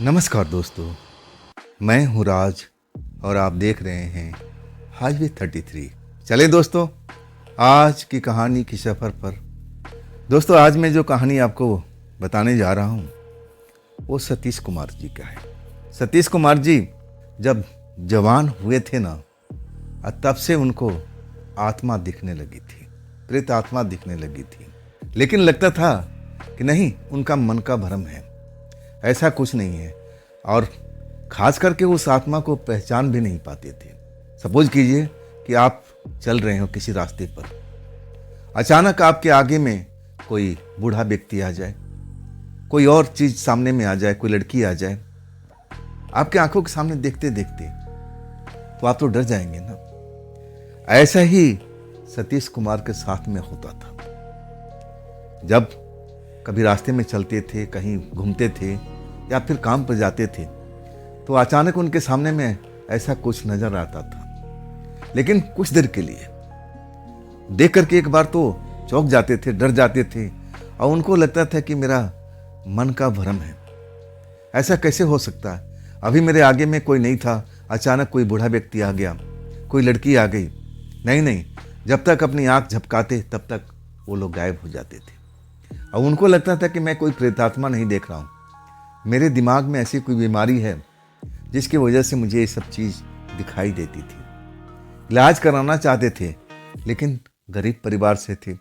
नमस्कार दोस्तों, मैं हूँ राज और आप देख रहे हैं हाईवे 33। चले दोस्तों, आज की कहानी की सफ़र पर। दोस्तों, आज मैं जो कहानी आपको बताने जा रहा हूँ वो सतीश कुमार जी का है। सतीश कुमार जी जब जवान हुए थे ना, तब से उनको आत्मा दिखने लगी थी, प्रेत आत्मा दिखने लगी थी। लेकिन लगता था कि नहीं, उनका मन का भ्रम है, ऐसा कुछ नहीं है। और खास करके उस आत्मा को पहचान भी नहीं पाते थे। सपोज कीजिए कि आप चल रहे हो किसी रास्ते पर, अचानक आपके आगे में कोई बूढ़ा व्यक्ति आ जाए, कोई और चीज सामने में आ जाए, कोई लड़की आ जाए, आपके आंखों के सामने देखते देखते तो आप तो डर जाएंगे ना। ऐसा ही सतीश कुमार के साथ में होता था। जब कभी रास्ते में चलते थे, कहीं घूमते थे या फिर काम पर जाते थे, तो अचानक उनके सामने में ऐसा कुछ नजर आता था। लेकिन कुछ देर के लिए देख करके एक बार तो चौंक जाते थे, डर जाते थे, और उनको लगता था कि मेरा मन का भ्रम है, ऐसा कैसे हो सकता है। अभी मेरे आगे में कोई नहीं था, अचानक कोई बूढ़ा व्यक्ति आ गया, कोई लड़की आ गई। नहीं नहीं, जब तक अपनी आंख झपकाते तब तक वो लोग गायब हो जाते थे। और उनको लगता था कि मैं कोई प्रेतात्मा नहीं देख रहा हूँ, मेरे दिमाग में ऐसी कोई बीमारी है जिसकी वजह से मुझे ये सब चीज़ दिखाई देती थी। इलाज कराना चाहते थे, लेकिन गरीब परिवार से थे,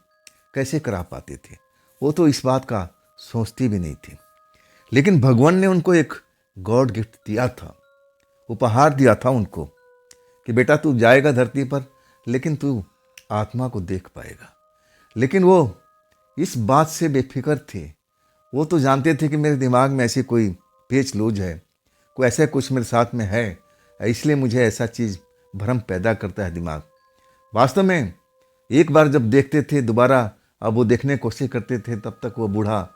कैसे करा पाते थे। वो तो इस बात का सोचती भी नहीं थी। लेकिन भगवान ने उनको एक गॉड गिफ्ट दिया था, उपहार दिया था उनको कि बेटा तू जाएगा धरती पर, लेकिन तू आत्मा को देख पाएगा। लेकिन वो इस बात से बेफिक्र थे। वो तो जानते थे कि मेरे दिमाग में ऐसी कोई पेच लूज है, कोई ऐसा कुछ मेरे साथ में है, इसलिए मुझे ऐसा चीज़ भ्रम पैदा करता है दिमाग। वास्तव में एक बार जब देखते थे, दोबारा अब वो देखने की कोशिश करते थे, तब तक वो बूढ़ा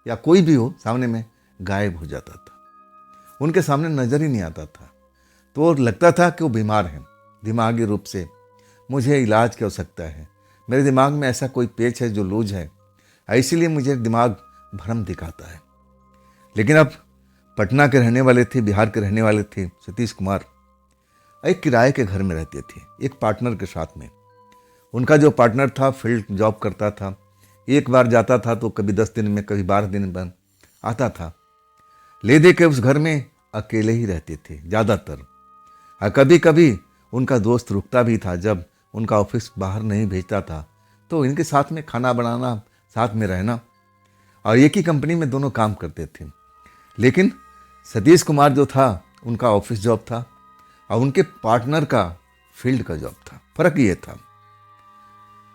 या कोई भी हो सामने में गायब हो जाता था, उनके सामने नजर ही नहीं आता था। तो लगता था कि वो बीमार हैं दिमागी रूप से, मुझे इलाज की आवश्यकता है, मेरे दिमाग में ऐसा कोई पेच है जो लूज है, इसीलिए मुझे दिमाग भ्रम दिखाता है। लेकिन अब पटना के रहने वाले थे, बिहार के रहने वाले थे सतीश कुमार। एक किराए के घर में रहते थे, एक पार्टनर के साथ में। उनका जो पार्टनर था फील्ड जॉब करता था, एक बार जाता था तो कभी 10 दिन में, कभी 12 दिन में आता था। ले दे के उस घर में अकेले ही रहते थे ज़्यादातर। और कभी कभी उनका दोस्त रुकता भी था, जब उनका ऑफिस बाहर नहीं भेजता था तो इनके साथ में खाना बनाना, साथ में रहना, और एक ही कंपनी में दोनों काम करते थे। लेकिन सतीश कुमार जो था, उनका ऑफिस जॉब था और उनके पार्टनर का फील्ड का जॉब था। फर्क ये था,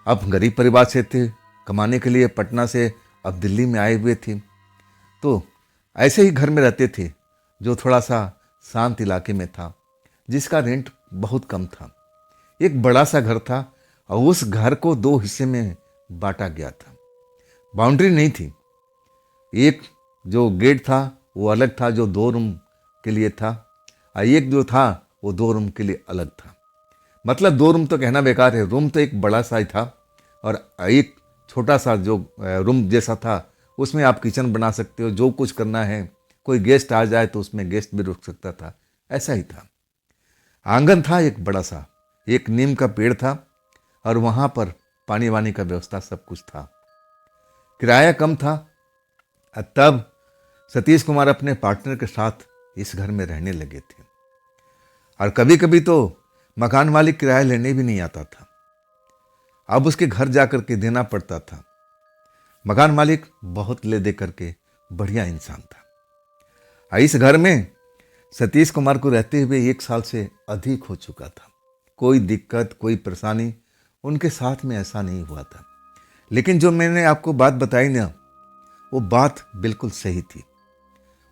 अब गरीब परिवार से थे, कमाने के लिए पटना से अब दिल्ली में आए हुए थे, तो ऐसे ही घर में रहते थे जो थोड़ा सा शांत इलाके में था, जिसका रेंट बहुत कम था। एक बड़ा सा घर था और उस घर को 2 हिस्से में बांटा गया था। बाउंड्री नहीं थी, एक जो गेट था वो अलग था, जो 2 रूम के लिए था, और एक जो था वो 2 रूम के लिए अलग था। मतलब 2 रूम तो कहना बेकार है, रूम तो एक बड़ा सा ही था, और एक छोटा सा जो रूम जैसा था, उसमें आप किचन बना सकते हो, जो कुछ करना है, कोई गेस्ट आ जाए तो उसमें गेस्ट भी रुक सकता था, ऐसा ही था। आंगन था एक बड़ा सा, एक नीम का पेड़ था, और वहाँ पर पानी वानी का व्यवस्था सब कुछ था। किराया कम था। तब सतीश कुमार अपने पार्टनर के साथ इस घर में रहने लगे थे, और कभी कभी तो मकान मालिक किराया लेने भी नहीं आता था, अब उसके घर जा कर के देना पड़ता था। मकान मालिक बहुत ले दे करके बढ़िया इंसान था। इस घर में सतीश कुमार को रहते हुए 1 साल से अधिक हो चुका था। कोई दिक्कत, कोई परेशानी उनके साथ में ऐसा नहीं हुआ था। लेकिन जो मैंने आपको बात बताई ना, वो बात बिल्कुल सही थी।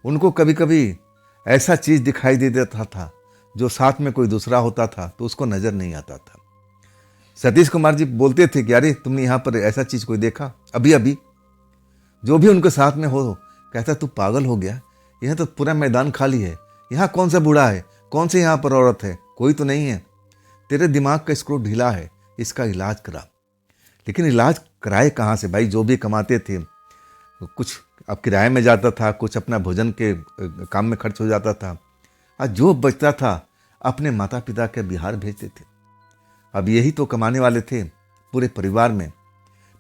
उनको कभी कभी ऐसा चीज़ दिखाई दे देता था जो साथ में कोई दूसरा होता था तो उसको नज़र नहीं आता था। सतीश कुमार जी बोलते थे कि अरे तुमने यहाँ पर ऐसा चीज़ कोई देखा अभी अभी? जो भी उनके साथ में हो कहता तू पागल हो गया, यह तो पूरा मैदान खाली है, यहाँ कौन सा बूढ़ा है, कौन सी यहाँ पर औरत है, कोई तो नहीं है, तेरे दिमाग का स्क्रू ढीला है, इसका इलाज करा। लेकिन इलाज कराए कहाँ से भाई? जो भी कमाते थे कुछ अब किराए में जाता था, कुछ अपना भोजन के काम में खर्च हो जाता था, और जो बचता था अपने माता पिता के बिहार भेजते थे। अब यही तो कमाने वाले थे पूरे परिवार में।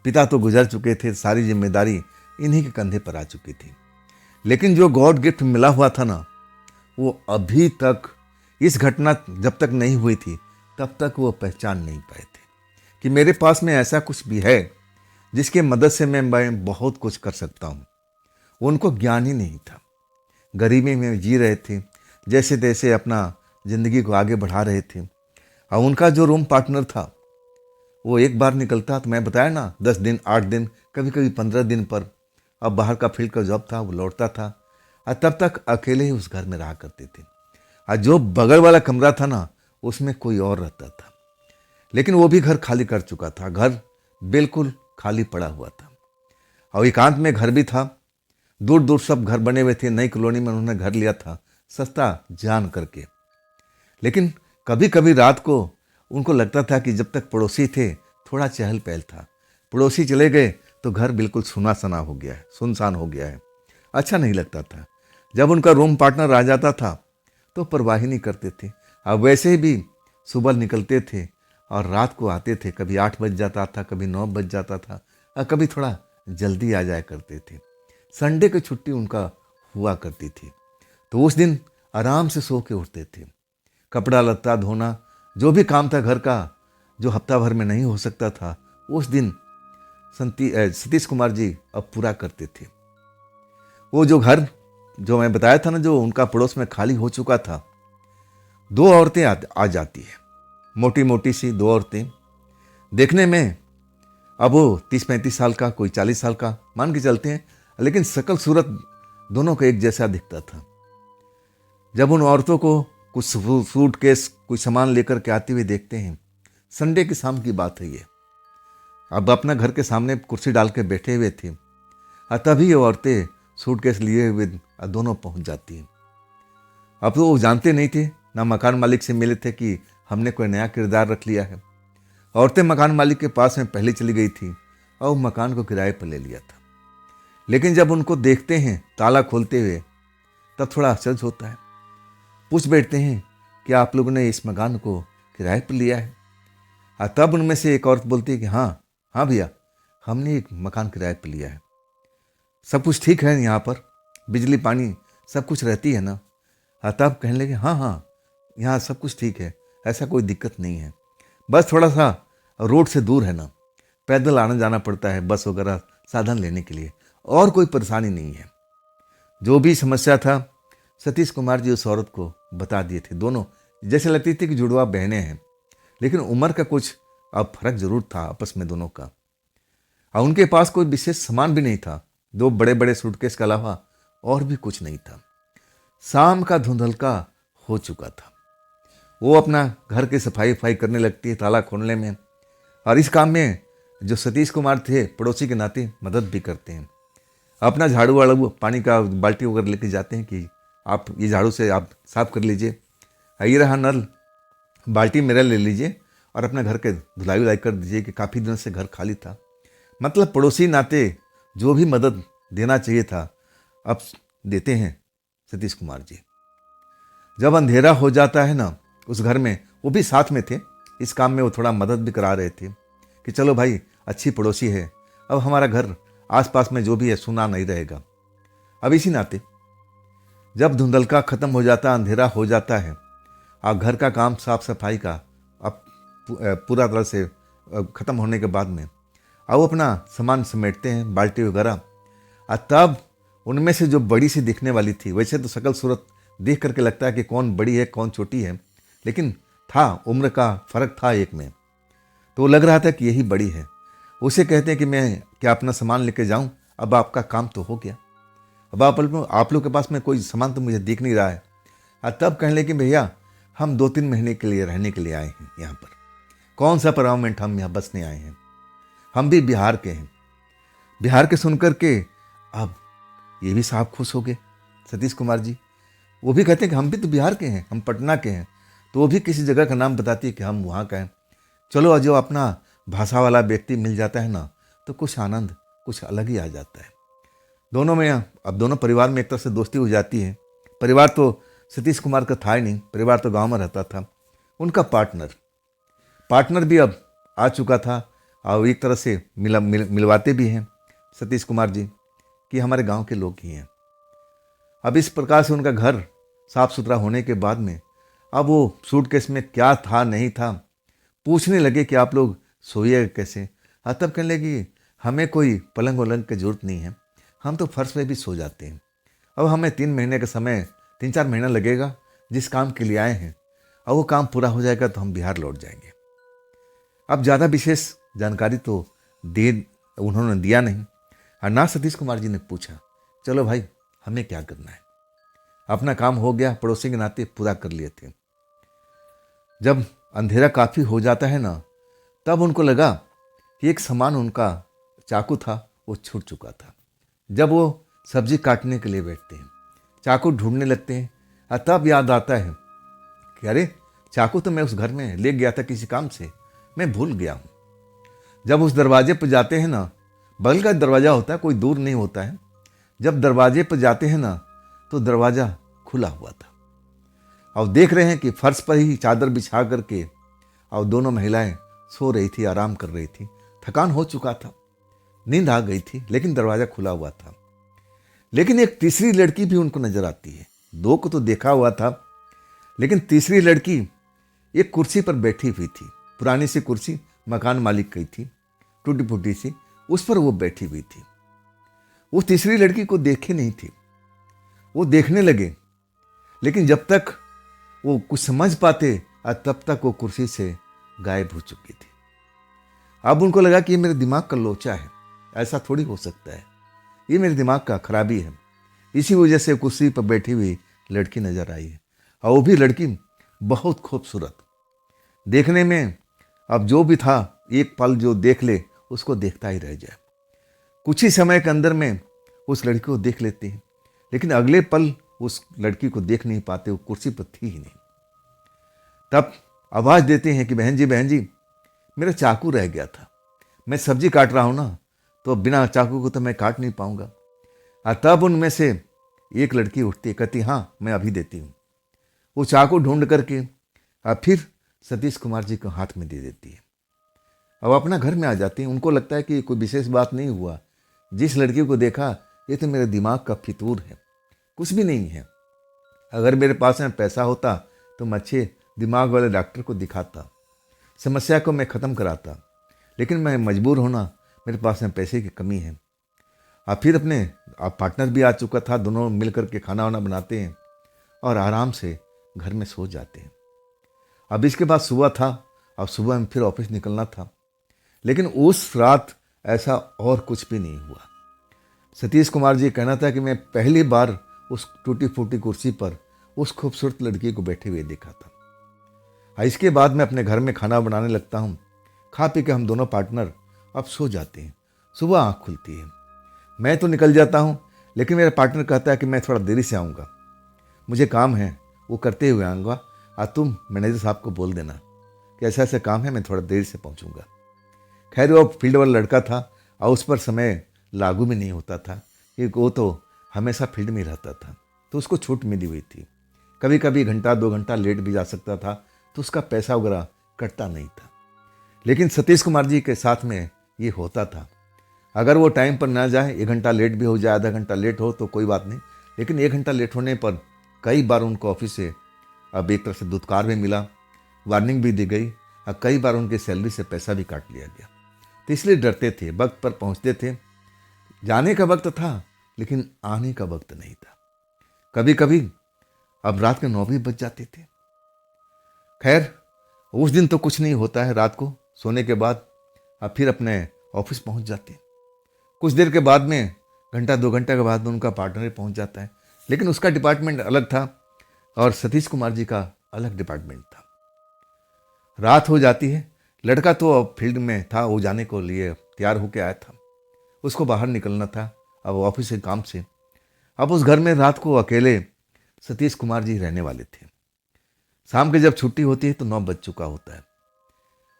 पिता तो गुजर चुके थे, सारी जिम्मेदारी इन्हीं के कंधे पर आ चुकी थी। लेकिन जो गॉड गिफ्ट मिला हुआ था ना, वो अभी तक, इस घटना जब तक नहीं हुई थी तब तक वो पहचान नहीं पाए थे कि मेरे पास में ऐसा कुछ भी है जिसके मदद से मैं बहुत कुछ कर सकता हूँ। उनको ज्ञान ही नहीं था। गरीबी में जी रहे थे, जैसे तैसे अपना ज़िंदगी को आगे बढ़ा रहे थे। और उनका जो रूम पार्टनर था वो एक बार निकलता, तो मैं बताया ना 10 दिन, 8 दिन, कभी कभी 15 दिन पर, अब बाहर का फील्ड का जॉब था, वो लौटता था, और तब तक अकेले ही उस घर में रहा करते थे। और जो बगल वाला कमरा था ना, उसमें कोई और रहता था। लेकिन वो भी घर खाली कर चुका था, घर बिल्कुल खाली पड़ा हुआ था। और एकांत में घर भी था, दूर दूर सब घर बने हुए थे। नई कॉलोनी में उन्होंने घर लिया था, सस्ता जान करके। लेकिन कभी कभी रात को उनको लगता था कि जब तक पड़ोसी थे थोड़ा चहल पहल था, पड़ोसी चले गए तो घर बिल्कुल सुना सना हो गया है, सुनसान हो गया है, अच्छा नहीं लगता था। जब उनका रूम पार्टनर आ जाता था तो परवाह ही नहीं करते थे। अब वैसे भी सुबह निकलते थे और रात को आते थे, कभी 8 बज जाता था, कभी 9 बज जाता था, और कभी थोड़ा जल्दी आ जाया करते थे। संडे की छुट्टी उनका हुआ करती थी, तो उस दिन आराम से सो के उठते थे। कपड़ा लत्ता धोना, जो भी काम था घर का, जो हफ्ता भर में नहीं हो सकता था, उस दिन सतीश कुमार जी अब पूरा करते थे। वो जो घर जो मैं बताया था ना, जो उनका पड़ोस में खाली हो चुका था, 2 औरतें आ जाती है, मोटी मोटी सी 2 औरतें। देखने में अब वो 30-35 साल का, कोई 40 साल का मान के चलते हैं, लेकिन शकल सूरत दोनों का एक जैसा दिखता था। जब उन औरतों को कुछ सूटकेस, कुछ सामान लेकर के आते हुए देखते हैं, संडे की शाम की बात है ये, अब अपना घर के सामने कुर्सी डाल के बैठे हुए थे, और तभी ये औरतें सूटकेस लिए हुए दोनों पहुंच जाती हैं। अब तो वो जानते नहीं थे, ना मकान मालिक से मिले थे कि हमने कोई नया किरदार रख लिया है। औरतें मकान मालिक के पास में पहले चली गई थी और मकान को किराए पर ले लिया था। लेकिन जब उनको देखते हैं ताला खोलते हुए, तब थोड़ा आश्चर्य होता है। पूछ बैठते हैं कि आप लोगों ने इस मकान को किराए पर लिया है? और तब उनमें से एक औरत बोलती है कि हाँ हाँ भैया, हमने एक मकान किराए पर लिया है। सब कुछ ठीक है यहाँ पर, बिजली पानी सब कुछ रहती है ना? और तब कहने लगे हाँ हाँ, यहाँ सब कुछ ठीक है, ऐसा कोई दिक्कत नहीं है, बस थोड़ा सा रोड से दूर है ना, पैदल आना जाना पड़ता है बस वगैरह साधन लेने के लिए, और कोई परेशानी नहीं है। जो भी समस्या था सतीश कुमार जी उस औरत को बता दिए थे। दोनों जैसे लगती थी कि जुड़वा बहनें हैं, लेकिन उम्र का कुछ अब फर्क जरूर था आपस में दोनों का। और उनके पास कोई विशेष सामान भी नहीं था, 2 बड़े बड़े सूटकेस के अलावा और भी कुछ नहीं था। शाम का धुंधलका हो चुका था। वो अपना घर की सफाई वफाई करने लगती है, ताला खोलने में, और इस काम में जो सतीश कुमार थे पड़ोसी के नाते मदद भी करते हैं। अपना झाड़ू वाड़ू, पानी का बाल्टी वगैरह लेके जाते हैं कि आप ये झाड़ू से आप साफ कर लीजिए, ये रहा नल, बाल्टी मेरा ले लीजिए और अपने घर के धुलाई वुलाई कर दीजिए कि काफ़ी दिनों से घर खाली था। मतलब पड़ोसी नाते जो भी मदद देना चाहिए था अब देते हैं सतीश कुमार जी। जब अंधेरा हो जाता है ना उस घर में, वो भी साथ में थे इस काम में, वो थोड़ा मदद भी करा रहे थे कि चलो भाई अच्छी पड़ोसी है, अब हमारा घर आसपास में जो भी है सुना नहीं रहेगा। अब इसी नाते जब धुंधलका खत्म हो जाता, अंधेरा हो जाता है, और घर का काम साफ सफाई का अब पूरा तरह से ख़त्म होने के बाद में अब अपना सामान समेटते हैं, बाल्टी वगैरह। और तब उनमें से जो बड़ी सी दिखने वाली थी, वैसे तो शकल सूरत देख करके लगता है कि कौन बड़ी है कौन छोटी है, लेकिन था उम्र का फ़र्क था एक में, तो लग रहा था कि यही बड़ी है। उसे कहते हैं कि मैं क्या अपना सामान लेके जाऊं, अब आपका काम तो हो गया, अब आप लोग के पास में कोई सामान तो मुझे दिख नहीं रहा है। और तब कहने लगे भैया हम 2-3 महीने के लिए रहने के लिए आए हैं यहाँ पर, कौन सा परमानेंट, हम यहाँ बसने आए हैं, हम भी बिहार के हैं। बिहार के सुनकर के अब ये भी साहब खुश हो गए सतीश कुमार जी। वो भी कहते हैं कि हम भी तो बिहार के हैं, हम पटना के हैं, तो वो भी किसी जगह का नाम बताती है कि हम वहाँ का हैं। चलो जो अपना भाषा वाला व्यक्ति मिल जाता है ना, तो कुछ आनंद कुछ अलग ही आ जाता है। दोनों में अब दोनों परिवार में एक तरह से दोस्ती हो जाती है। परिवार तो सतीश कुमार का था ही नहीं, परिवार तो गांव में रहता था। उनका पार्टनर भी अब आ चुका था और एक तरह से मिलवाते भी हैं सतीश कुमार जी कि हमारे गांव के लोग ही हैं। अब इस प्रकार से उनका घर साफ सुथरा होने के बाद में अब वो सूटकेस में क्या था नहीं था पूछने लगे कि आप लोग सोइएगा कैसे। हाँ, तब कहने लगी हमें कोई पलंग वलंग की जरूरत नहीं है, हम तो फर्श में भी सो जाते हैं। अब हमें 3 महीने का समय 3-4 महीना लगेगा जिस काम के लिए आए हैं, और वो काम पूरा हो जाएगा तो हम बिहार लौट जाएंगे। अब ज़्यादा विशेष जानकारी तो उन्होंने दिया नहीं, और ना सतीश कुमार जी ने पूछा चलो भाई हमें क्या करना है, अपना काम हो गया, पड़ोसी के नाते पूरा कर लिए थे। जब अंधेरा काफ़ी हो जाता है ना, तब उनको लगा कि एक सामान उनका चाकू था वो छूट चुका था। जब वो सब्जी काटने के लिए बैठते हैं, चाकू ढूंढने लगते हैं, और तब याद आता है कि अरे चाकू तो मैं उस घर में ले गया था किसी काम से, मैं भूल गया हूँ। जब उस दरवाजे पर जाते हैं ना, बगल का दरवाज़ा होता है, कोई दूर नहीं होता है। जब दरवाजे पर जाते हैं ना तो दरवाज़ा खुला हुआ था, और देख रहे हैं कि फर्श पर ही चादर बिछा करके और दोनों महिलाएं सो रही थी, आराम कर रही थी। थकान हो चुका था, नींद आ गई थी, लेकिन दरवाज़ा खुला हुआ था। लेकिन एक तीसरी लड़की भी उनको नजर आती है। 2 को तो देखा हुआ था, लेकिन तीसरी लड़की एक कुर्सी पर बैठी हुई थी। पुरानी सी कुर्सी मकान मालिक की थी, टूटी फूटी सी, उस पर वो बैठी हुई थी। वो तीसरी लड़की को देखे नहीं थी, वो देखने लगे, लेकिन जब तक वो कुछ समझ पाते तब तक वो कुर्सी से गायब हो चुकी थी। अब उनको लगा कि ये मेरे दिमाग का लोचा है, ऐसा थोड़ी हो सकता है, ये मेरे दिमाग का खराबी है। इसी वजह से कुर्सी पर बैठी हुई लड़की नजर आई है, और वो भी लड़की बहुत खूबसूरत देखने में। अब जो भी था, एक पल जो देख ले उसको देखता ही रह जाए। कुछ ही समय के अंदर में उस लड़की को देख लेते हैं, लेकिन अगले पल उस लड़की को देख नहीं पाते, वो कुर्सी पर थी ही नहीं। तब आवाज़ देते हैं कि बहन जी मेरा चाकू रह गया था, मैं सब्जी काट रहा हूँ ना, तो बिना चाकू को तो मैं काट नहीं पाऊंगा। और तब उनमें से एक लड़की उठती है, कहती हाँ मैं अभी देती हूँ। वो चाकू ढूंढ करके और फिर सतीश कुमार जी को हाथ में दे देती है। अब अपना घर में आ जाती हैं। उनको लगता है कि कोई विशेष बात नहीं हुआ, जिस लड़की को देखा ये तो मेरे दिमाग का फितूर है, कुछ भी नहीं है। अगर मेरे पास में पैसा होता तो मैं अच्छे दिमाग वाले डॉक्टर को दिखाता, समस्या को मैं ख़त्म कराता, लेकिन मैं मजबूर होना, मेरे पास में पैसे की कमी है। अब फिर अपने पार्टनर भी आ चुका था, दोनों मिल कर के खाना वाना बनाते हैं और आराम से घर में सो जाते हैं। अब इसके बाद सुबह था, अब सुबह में फिर ऑफिस निकलना था, लेकिन उस रात ऐसा और कुछ भी नहीं हुआ। सतीश कुमार जी कहना था कि मैं पहली बार उस टूटी फूटी कुर्सी पर उस खूबसूरत लड़की को बैठे हुए देखा था। इसके बाद मैं अपने घर में खाना बनाने लगता हूँ, खा पी के हम दोनों पार्टनर अब सो जाते हैं। सुबह आँख खुलती है, मैं तो निकल जाता हूँ, लेकिन मेरा पार्टनर कहता है कि मैं थोड़ा देरी से आऊँगा, मुझे काम है, वो करते हुए आऊँगा, और तुम मैनेजर साहब को बोल देना कि ऐसा ऐसा काम है, मैं थोड़ा देर से पहुँचूँगा। खैर वो फील्ड वाला लड़का था और उस पर समय लागू भी नहीं होता था, क्योंकि वो तो हमेशा फील्ड में रहता था, तो उसको छूट मिली हुई थी। कभी कभी 1-2 घंटा लेट भी जा सकता था, तो उसका पैसा वगैरह कटता नहीं था। लेकिन सतीश कुमार जी के साथ में ये होता था, अगर वो टाइम पर ना जाए, 1 घंटा लेट भी हो जाए, आधा घंटा लेट हो तो कोई बात नहीं, लेकिन 1 घंटा लेट होने पर कई बार उनको ऑफिस से अब एक तरह से दुत्कार भी मिला, वार्निंग भी दी गई, और कई बार उनकी सैलरी से पैसा भी काट लिया गया। तो इसलिए डरते थे, वक्त पर पहुंचते थे। जाने का वक्त था लेकिन आने का वक्त नहीं था। कभी कभी अब रात के 9 भी बज जाते थे। खैर उस दिन तो कुछ नहीं होता है, रात को सोने के बाद अब फिर अपने ऑफिस पहुंच जाते। कुछ देर के बाद में 1-2 घंटे के बाद में उनका पार्टनर पहुंच जाता है, लेकिन उसका डिपार्टमेंट अलग था और सतीश कुमार जी का अलग डिपार्टमेंट था। रात हो जाती है, लड़का तो अब फील्ड में था, वो जाने को लिए तैयार होकर आया था, उसको बाहर निकलना था अब ऑफिस के काम से। अब उस घर में रात को अकेले सतीश कुमार जी रहने वाले थे। शाम के जब छुट्टी होती है तो 9 बज चुका होता है।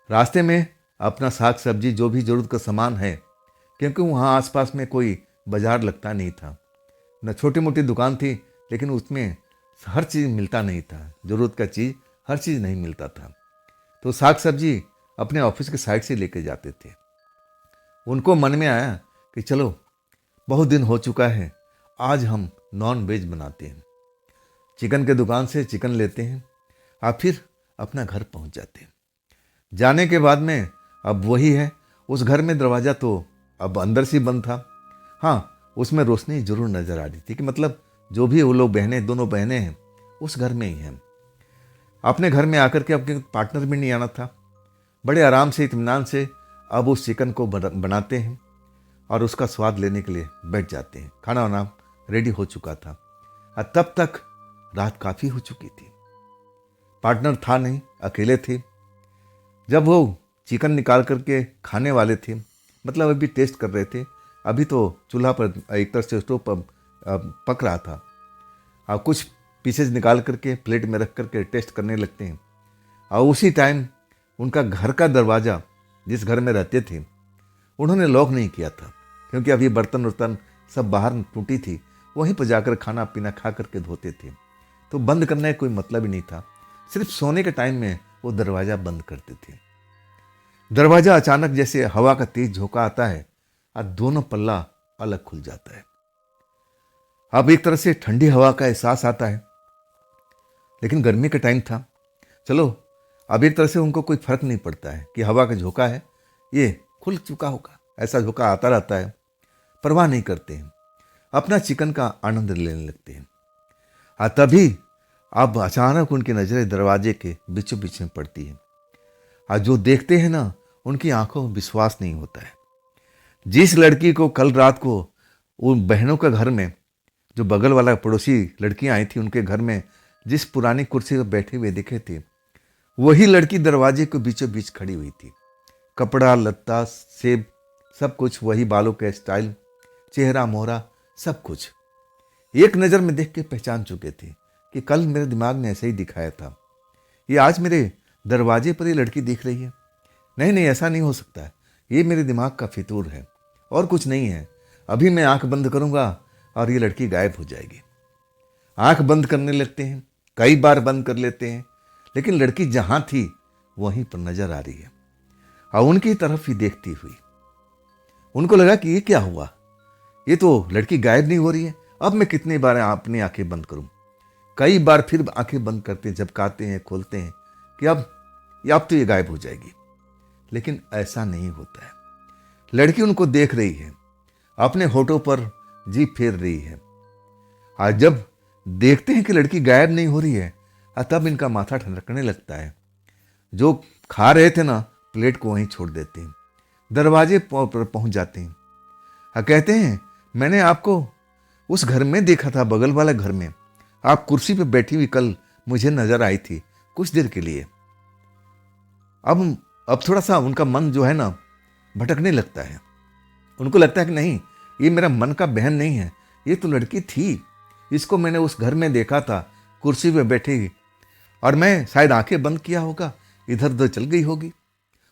रास्ते में अपना साग सब्जी जो भी जरूरत का सामान है, क्योंकि वहाँ आसपास में कोई बाजार लगता नहीं था, न छोटी मोटी दुकान थी, लेकिन उसमें हर चीज़ मिलता नहीं था, ज़रूरत का चीज़ हर चीज़ नहीं मिलता था। तो साग सब्जी अपने ऑफिस के साइड से लेके जाते थे। उनको मन में आया कि चलो बहुत दिन हो चुका है, आज हम नॉन वेज बनाते हैं। चिकन के दुकान से चिकन लेते हैं और फिर अपना घर पहुंच जाते हैं। जाने के बाद में अब वही है, उस घर में दरवाज़ा तो अब अंदर से बंद था। हाँ, उसमें रोशनी जरूर नज़र आ रही थी कि मतलब जो भी वो लोग बहनें, दोनों बहनें हैं, उस घर में ही हैं। अपने घर में आकर के अपने पार्टनर भी नहीं आना था। बड़े आराम से, इत्मीनान से अब उस चिकन को बनाते हैं और उसका स्वाद लेने के लिए बैठ जाते हैं। खाना वाना रेडी हो चुका था और तब तक रात काफ़ी हो चुकी थी। पार्टनर था नहीं, अकेले थे। जब वो चिकन निकाल करके खाने वाले थे, मतलब अभी टेस्ट कर रहे थे, अभी तो चूल्हा पर एक तरह से स्टोव पर पक रहा था और कुछ पीसेज निकाल करके प्लेट में रख करके टेस्ट करने लगते हैं। और उसी टाइम उनका घर का दरवाज़ा, जिस घर में रहते थे, उन्होंने लॉक नहीं किया था, क्योंकि अभी बर्तन वर्तन सब बाहर टूटी थी, वहीं पर जाकर खाना पीना खा करके धोते थे। तो बंद करने का कोई मतलब ही नहीं था, सिर्फ सोने के टाइम में वो दरवाज़ा बंद करते थे। दरवाज़ा अचानक जैसे हवा का तेज झोंका आता है और दोनों पल्ला अलग खुल जाता है। अब एक तरह से ठंडी हवा का एहसास आता है, लेकिन गर्मी का टाइम था। चलो, अब एक तरह से उनको कोई फर्क नहीं पड़ता है कि हवा का झोंका है, ये खुल चुका होगा, ऐसा झोंका आता रहता है, परवाह नहीं करते हैं, अपना चिकन का आनंद लेने लगते हैं। तभी अब अचानक उनकी नज़रें दरवाजे के बीचों बीच में पड़ती है और जो देखते हैं ना, उनकी आंखों में विश्वास नहीं होता है। जिस लड़की को कल रात को उन बहनों के घर में, जो बगल वाला पड़ोसी लड़कियां आई थी, उनके घर में जिस पुरानी कुर्सी पर बैठे हुए दिखे थे, वही लड़की दरवाजे के बीचों बीच खड़ी हुई थी। कपड़ा लत्ता सेब सब कुछ वही, बालों का स्टाइल, चेहरा मोहरा सब कुछ एक नज़र में देख के पहचान चुके थे कि कल मेरे दिमाग ने ऐसे ही दिखाया था, ये आज मेरे दरवाजे पर ये लड़की दिख रही है। नहीं नहीं, ऐसा नहीं हो सकता है, ये मेरे दिमाग का फितूर है और कुछ नहीं है। अभी मैं आंख बंद करूंगा और ये लड़की गायब हो जाएगी। आंख बंद करने लगते हैं, कई बार बंद कर लेते हैं, लेकिन लड़की जहां थी वहीं पर नजर आ रही है और उनकी तरफ ही देखती हुई। उनको लगा कि ये क्या हुआ, ये तो लड़की गायब नहीं हो रही है, अब मैं कितनी बार अपनी आंखें बंद करूं। कई बार फिर आंखें बंद करते हैं, झपकाते हैं, खोलते हैं कि अब तो ये गायब हो जाएगी, लेकिन ऐसा नहीं होता है। लड़की उनको देख रही है, अपने होठों पर जीभ फेर रही है। आज जब देखते हैं कि लड़की गायब नहीं हो रही है, तब इनका माथा ठनकने लगता है। जो खा रहे थे ना, प्लेट को वहीं छोड़ देते हैं, दरवाजे पर पहुंच जाते हैं। कहते हैं, मैंने आपको उस घर में देखा था, बगल वाले घर में, आप कुर्सी पे बैठी हुई कल मुझे नजर आई थी कुछ देर के लिए। अब थोड़ा सा उनका मन जो है ना भटकने लगता है। उनको लगता है कि नहीं, ये मेरा मन का बहन नहीं है, ये तो लड़की थी, इसको मैंने उस घर में देखा था कुर्सी पे बैठी, और मैं शायद आंखें बंद किया होगा, इधर उधर चल गई होगी।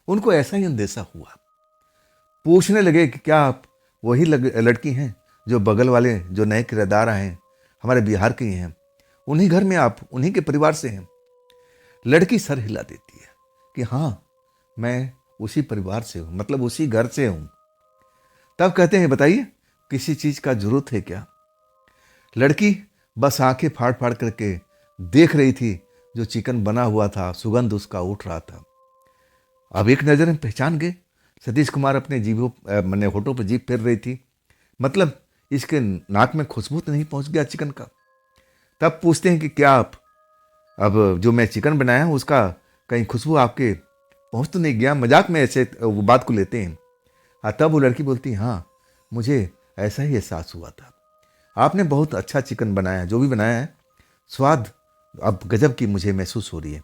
उनको ऐसा ही अंदेशा हुआ। पूछने लगे कि क्या आप वही लड़की हैं जो बगल वाले, जो नए किराएदार आए हैं, हमारे बिहार के ही हैं, उन्हीं घर में आप उन्हीं के परिवार से हैं? लड़की सर हिला देती है कि हाँ, मैं उसी परिवार से हूं, मतलब उसी घर से हूं। तब कहते हैं, बताइए किसी चीज का जरूरत है क्या? लड़की बस आंखें फाड़ फाड़ करके देख रही थी, जो चिकन बना हुआ था, सुगंध उसका उठ रहा था। अब एक नजर में पहचान गए। सतीश कुमार अपने मैंने होठों पर जीभ फेर रही थी, मतलब इसके नाक में खुशबू तो नहीं पहुंच गया चिकन का। तब पूछते हैं कि क्या आप, अब जो मैं चिकन बनाया हूं उसका कहीं खुशबू आपके पहुंच तो नहीं गया? मजाक में ऐसे वो बात को लेते हैं। तब वो लड़की बोलती है, हाँ, मुझे ऐसा ही एहसास हुआ था, आपने बहुत अच्छा चिकन बनाया है, जो भी बनाया है, स्वाद अब गजब की मुझे महसूस हो रही है,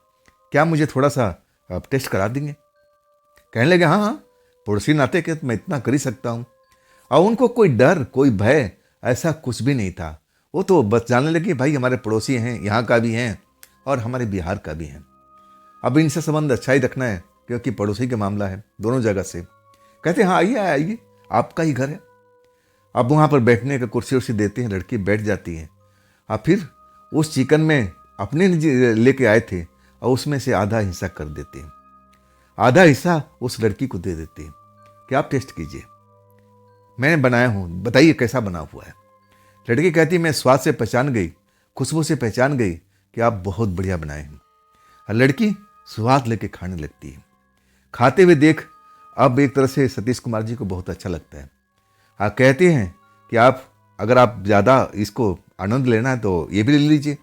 क्या मुझे थोड़ा सा अब टेस्ट करा देंगे? कहने लगे, हाँ हाँ, पड़ोसी नाते के मैं इतना कर ही सकता हूँ। और उनको कोई डर, कोई भय, ऐसा कुछ भी नहीं था। वो तो बस जानने लगे, भाई हमारे पड़ोसी हैं, यहाँ का भी हैं और हमारे बिहार का भी हैं, अब इनसे संबंध अच्छा ही रखना है, क्योंकि पड़ोसी का मामला है दोनों जगह से। कहते हैं, हाँ आइए आइए, आपका ही घर है। अब वहाँ पर बैठने का कुर्सी उर्सी देते हैं, लड़की बैठ जाती है। अब फिर उस चिकन में अपने लेके आए थे और उसमें से आधा हिस्सा कर देते हैं, आधा हिस्सा उस लड़की को दे देते हैं कि आप टेस्ट कीजिए, मैंने बनाया हूँ, बताइए कैसा बना हुआ है। लड़की कहती मैं स्वाद से पहचान गई, खुशबू से पहचान गई कि आप बहुत बढ़िया बनाए हैं। और लड़की स्वाद लेके खाने लगती है। खाते हुए देख अब एक तरह से सतीश कुमार जी को बहुत अच्छा लगता है। आप कहते हैं कि अगर आप ज़्यादा इसको आनंद लेना है तो ये भी ले लीजिए,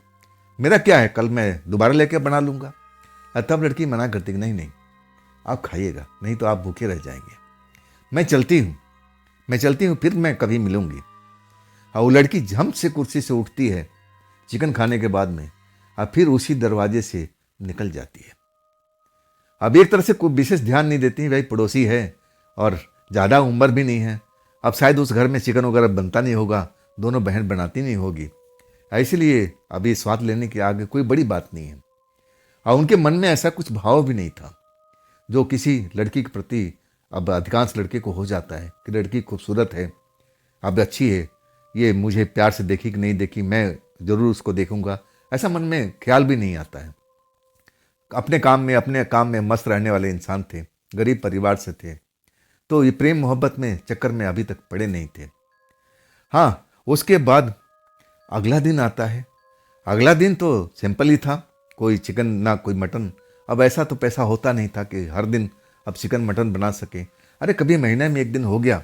मेरा क्या है, कल मैं दोबारा लेके बना लूँगा। तब लड़की मना करती कि नहीं नहीं आप खाइएगा, नहीं तो आप भूखे रह जाएंगे, मैं चलती हूँ, फिर मैं कभी मिलूंगी। और वो लड़की झम से कुर्सी से उठती है चिकन खाने के बाद में, और फिर उसी दरवाजे से निकल जाती है। अब एक तरह से कोई विशेष ध्यान नहीं देती, भाई पड़ोसी है और ज़्यादा उम्र भी नहीं है, अब शायद उस घर में चिकन वगैरह बनता नहीं होगा, दोनों बहन बनाती नहीं होगी, इसलिए अभी स्वाद लेने के आगे कोई बड़ी बात नहीं है। और उनके मन में ऐसा कुछ भाव भी नहीं था जो किसी लड़की के प्रति अब अधिकांश लड़के को हो जाता है कि लड़की खूबसूरत है, अब अच्छी है, ये मुझे प्यार से देखी कि नहीं देखी, मैं ज़रूर उसको देखूंगा, ऐसा मन में ख्याल भी नहीं आता है। अपने काम में मस्त रहने वाले इंसान थे, गरीब परिवार से थे, तो ये प्रेम मोहब्बत में चक्कर में अभी तक पड़े नहीं थे। हाँ, उसके बाद अगला दिन आता है। अगला दिन तो सिंपल ही था, कोई चिकन ना कोई मटन। अब ऐसा तो पैसा होता नहीं था कि हर दिन अब चिकन मटन बना सके। अरे कभी महीने में एक दिन हो गया,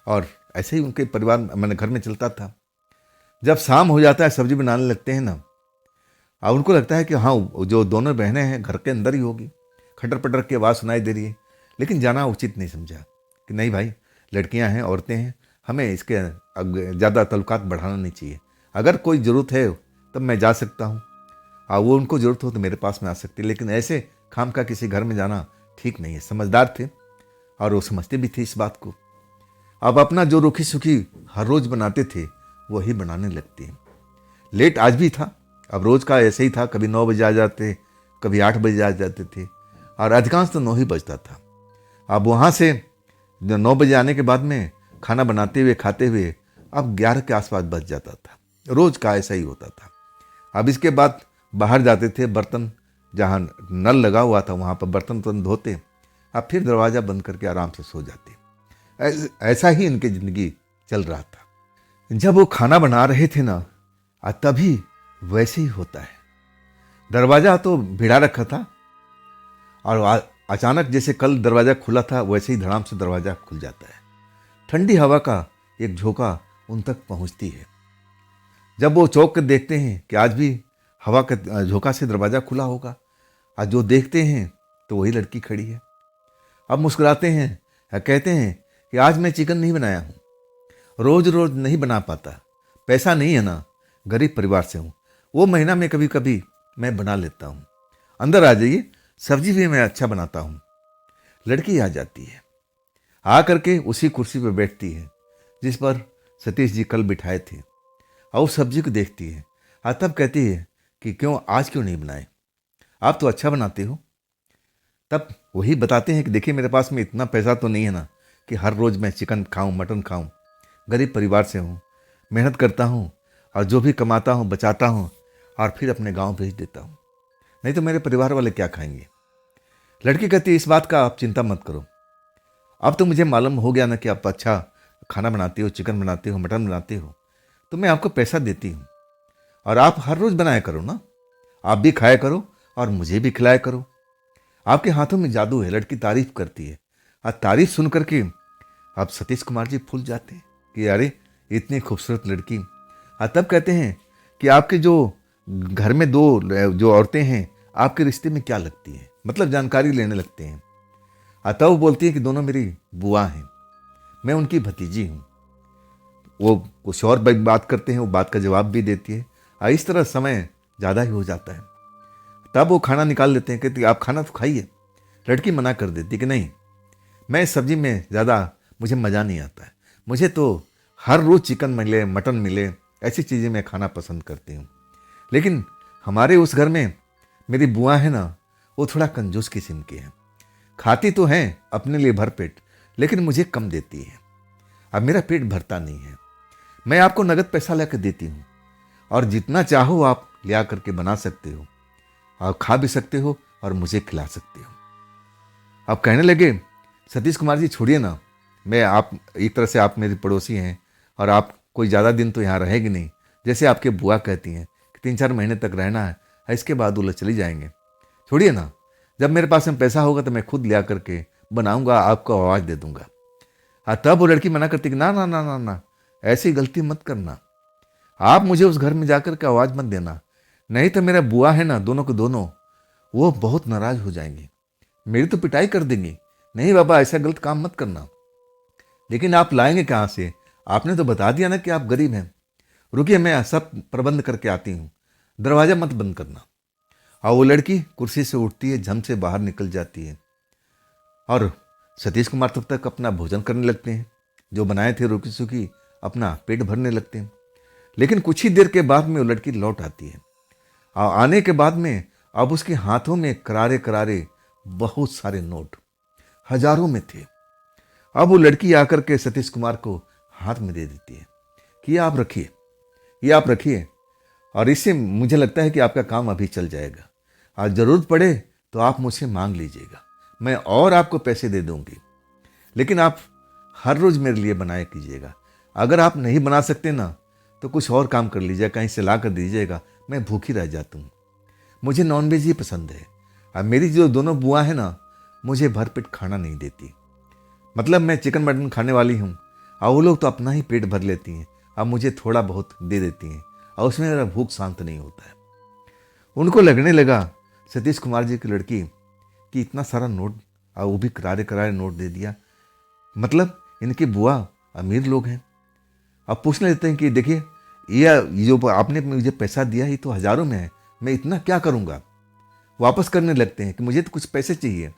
और ऐसे ही उनके परिवार मैंने घर में चलता था। जब शाम हो जाता है सब्जी बनाने लगते हैं ना, और उनको लगता है कि हाँ जो दोनों बहनें हैं घर के अंदर ही होगी, खटर पटर की आवाज़ सुनाई दे रही है, लेकिन जाना उचित नहीं समझा कि नहीं भाई, लड़कियां हैं, औरतें हैं, हमें इसके ज़्यादा तल्लुकात बढ़ाना नहीं चाहिए। अगर कोई ज़रूरत है तब मैं जा सकता हूँ, और वो उनको ज़रूरत हो तो मेरे पास में आ सकती है, लेकिन ऐसे खाम का किसी घर में जाना ठीक नहीं है। समझदार थे और वो समझते भी थे इस बात को। अब अपना जो रूखी सूखी हर रोज़ बनाते थे वही बनाने लगते हैं। लेट आज भी था, अब रोज़ का ऐसे ही था, कभी 9 बजे आ जाते, कभी 8 बजे आ जाते थे, और अधिकांश तो 9 ही बजता था। अब वहाँ से 9 बजे आने के बाद में खाना बनाते हुए खाते हुए अब 11 के आसपास बज जाता था। रोज़ का ऐसा ही होता था। अब इसके बाद बाहर जाते थे, बर्तन जहाँ नल लगा हुआ था वहाँ पर बर्तन धोते, अब फिर दरवाज़ा बंद करके आराम से सो जाते। ऐसा ही इनकी ज़िंदगी चल रहा था। जब वो खाना बना रहे थे ना, तभी वैसे ही होता है, दरवाज़ा तो भिड़ा रखा था और अचानक जैसे कल दरवाज़ा खुला था वैसे ही धड़ाम से दरवाज़ा खुल जाता है। ठंडी हवा का एक झोंका उन तक पहुंचती है। जब वो चौंक कर देखते हैं कि आज भी हवा का झोंका से दरवाज़ा खुला होगा, आज जो देखते हैं तो वही लड़की खड़ी है। अब मुस्कुराते हैं, कहते हैं कि आज मैं चिकन नहीं बनाया हूँ, रोज़ रोज़ नहीं बना पाता, पैसा नहीं है ना, गरीब परिवार से हूँ, वो महीना में कभी कभी मैं बना लेता हूँ, अंदर आ जाइए, सब्जी भी मैं अच्छा बनाता हूँ। लड़की आ जाती है, आ करके उसी कुर्सी पर बैठती है जिस पर सतीश जी कल बिठाए थे, और उस सब्जी को देखती है, तब कहती है कि आज क्यों नहीं बनाए, आप तो अच्छा बनाते हो। तब वही बताते हैं कि देखिए मेरे पास में इतना पैसा तो नहीं है ना कि हर रोज़ मैं चिकन खाऊं, मटन खाऊं, गरीब परिवार से हूं, मेहनत करता हूं और जो भी कमाता हूं बचाता हूं और फिर अपने गांव भेज देता हूं, नहीं तो मेरे परिवार वाले क्या खाएंगे। लड़की कहती है इस बात का आप चिंता मत करो, अब तो मुझे मालूम हो गया ना कि आप अच्छा खाना बनाते हो, चिकन बनाते हो, मटन बनाते हो, तो मैं आपको पैसा देती हूँ और आप हर रोज़ बनाया करो ना, आप भी खाया करो और मुझे भी खिलाया करो, आपके हाथों में जादू है। लड़की तारीफ करती है और तारीफ सुन करके अब सतीश कुमार जी फूल जाते हैं कि अरे इतनी खूबसूरत लड़की। तब कहते हैं कि आपके जो घर में दो जो औरतें हैं आपके रिश्ते में क्या लगती हैं, मतलब जानकारी लेने लगते हैं। तब वो बोलती है कि दोनों मेरी बुआ हैं, मैं उनकी भतीजी हूँ। वो कुछ और बात करते हैं, वो बात का जवाब भी देती है। इस तरह समय ज़्यादा ही हो जाता है। तब वो खाना निकाल लेते हैं, कहती आप खाना तो खाइए। लड़की मना कर देती कि नहीं, मैं इस सब्जी में ज़्यादा मुझे मज़ा नहीं आता है, मुझे तो हर रोज़ चिकन मिले, मटन मिले, ऐसी चीज़ें मैं खाना पसंद करती हूँ। लेकिन हमारे उस घर में मेरी बुआ है ना, वो थोड़ा कंजूस किस्म की है, खाती तो हैं अपने लिए भरपेट, लेकिन मुझे कम देती है, अब मेरा पेट भरता नहीं है। मैं आपको नगद पैसा ला कर देती हूँ और जितना चाहो आप लिया करके बना सकते हो, आप खा भी सकते हो और मुझे खिला सकते हो। आप कहने लगे, सतीश कुमार जी छोड़िए ना, मैं आप एक तरह से आप मेरे पड़ोसी हैं और आप कोई ज़्यादा दिन तो यहाँ रहेगी नहीं, जैसे आपके बुआ कहती हैं कि 3-4 महीने तक रहना है, इसके बाद वो लोग चली जाएंगे। छोड़िए ना, जब मेरे पास में पैसा होगा तो मैं खुद लिया करके बनाऊंगा, आपको आवाज़ दे दूंगा। हाँ, तब वो लड़की मना करती कि ना ना ना ना ना, ऐसी गलती मत करना, आप मुझे उस घर में जाकर के आवाज़ मत देना, नहीं तो मेरा बुआ है ना, दोनों को दोनों, वो बहुत नाराज हो जाएंगे, मेरी तो पिटाई कर देंगी। नहीं बाबा, ऐसा गलत काम मत करना। लेकिन आप लाएंगे कहाँ से? आपने तो बता दिया ना कि आप गरीब हैं। रुकिए, मैं सब प्रबंध करके आती हूँ, दरवाजा मत बंद करना। और वो लड़की कुर्सी से उठती है, झम से बाहर निकल जाती है और सतीश कुमार तब तक अपना भोजन करने लगते हैं, जो बनाए थे रुकी सुखी, अपना पेट भरने लगते हैं। लेकिन कुछ ही देर के बाद में वो लड़की लौट आती है और आने के बाद में अब उसके हाथों में करारे करारे बहुत सारे नोट, हजारों में थे। अब वो लड़की आकर के सतीश कुमार को हाथ में दे देती है कि ये आप रखिए, ये आप रखिए, और इससे मुझे लगता है कि आपका काम अभी चल जाएगा, और ज़रूरत पड़े तो आप मुझसे मांग लीजिएगा, मैं और आपको पैसे दे दूंगी, लेकिन आप हर रोज़ मेरे लिए बनाया कीजिएगा। अगर आप नहीं बना सकते ना तो कुछ और काम कर लीजिएगा, कहीं से ला कर दीजिएगा, मैं भूखी रह जाती हूँ, मुझे नॉनवेज ही पसंद है। अब मेरी जो दोनों बुआ है ना, मुझे भरपेट खाना नहीं देती, मतलब मैं चिकन मटन खाने वाली हूँ और वो लोग तो अपना ही पेट भर लेती हैं, अब मुझे थोड़ा बहुत दे देती हैं और उसमें मेरा भूख शांत नहीं होता है। उनको लगने लगा सतीश कुमार जी की लड़की कि इतना सारा नोट, और वो भी करारे करारे नोट दे दिया, मतलब इनकी बुआ अमीर लोग हैं। अब पूछने लगते हैं कि देखिए, ये जो आपने मुझे पैसा दिया ये तो हजारों में है, मैं इतना क्या करूँगा। वापस करने लगते हैं कि मुझे तो कुछ पैसे चाहिए,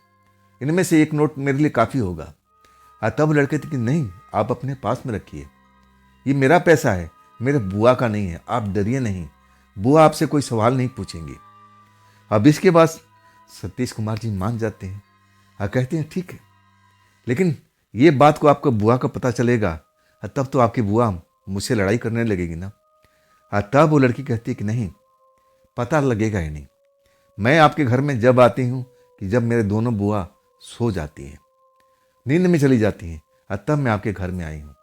इनमें से एक नोट मेरे लिए काफ़ी होगा। तब लड़के थे कि नहीं, आप अपने पास में रखिए, ये मेरा पैसा है, मेरे बुआ का नहीं है, आप डरिए नहीं, बुआ आपसे कोई सवाल नहीं पूछेंगे। अब इसके बाद सतीश कुमार जी मान जाते हैं और कहते हैं ठीक है, लेकिन ये बात को आपका बुआ का पता चलेगा तब तो आपकी बुआ मुझसे लड़ाई करने लगेगी ना। तब वो लड़की कहती है कि नहीं, पता लगेगा ही नहीं, मैं आपके घर में जब आती हूँ कि जब मेरे दोनों बुआ सो जाती हैं, नींद में चली जाती हैं, तब मैं आपके घर में आई हूँ,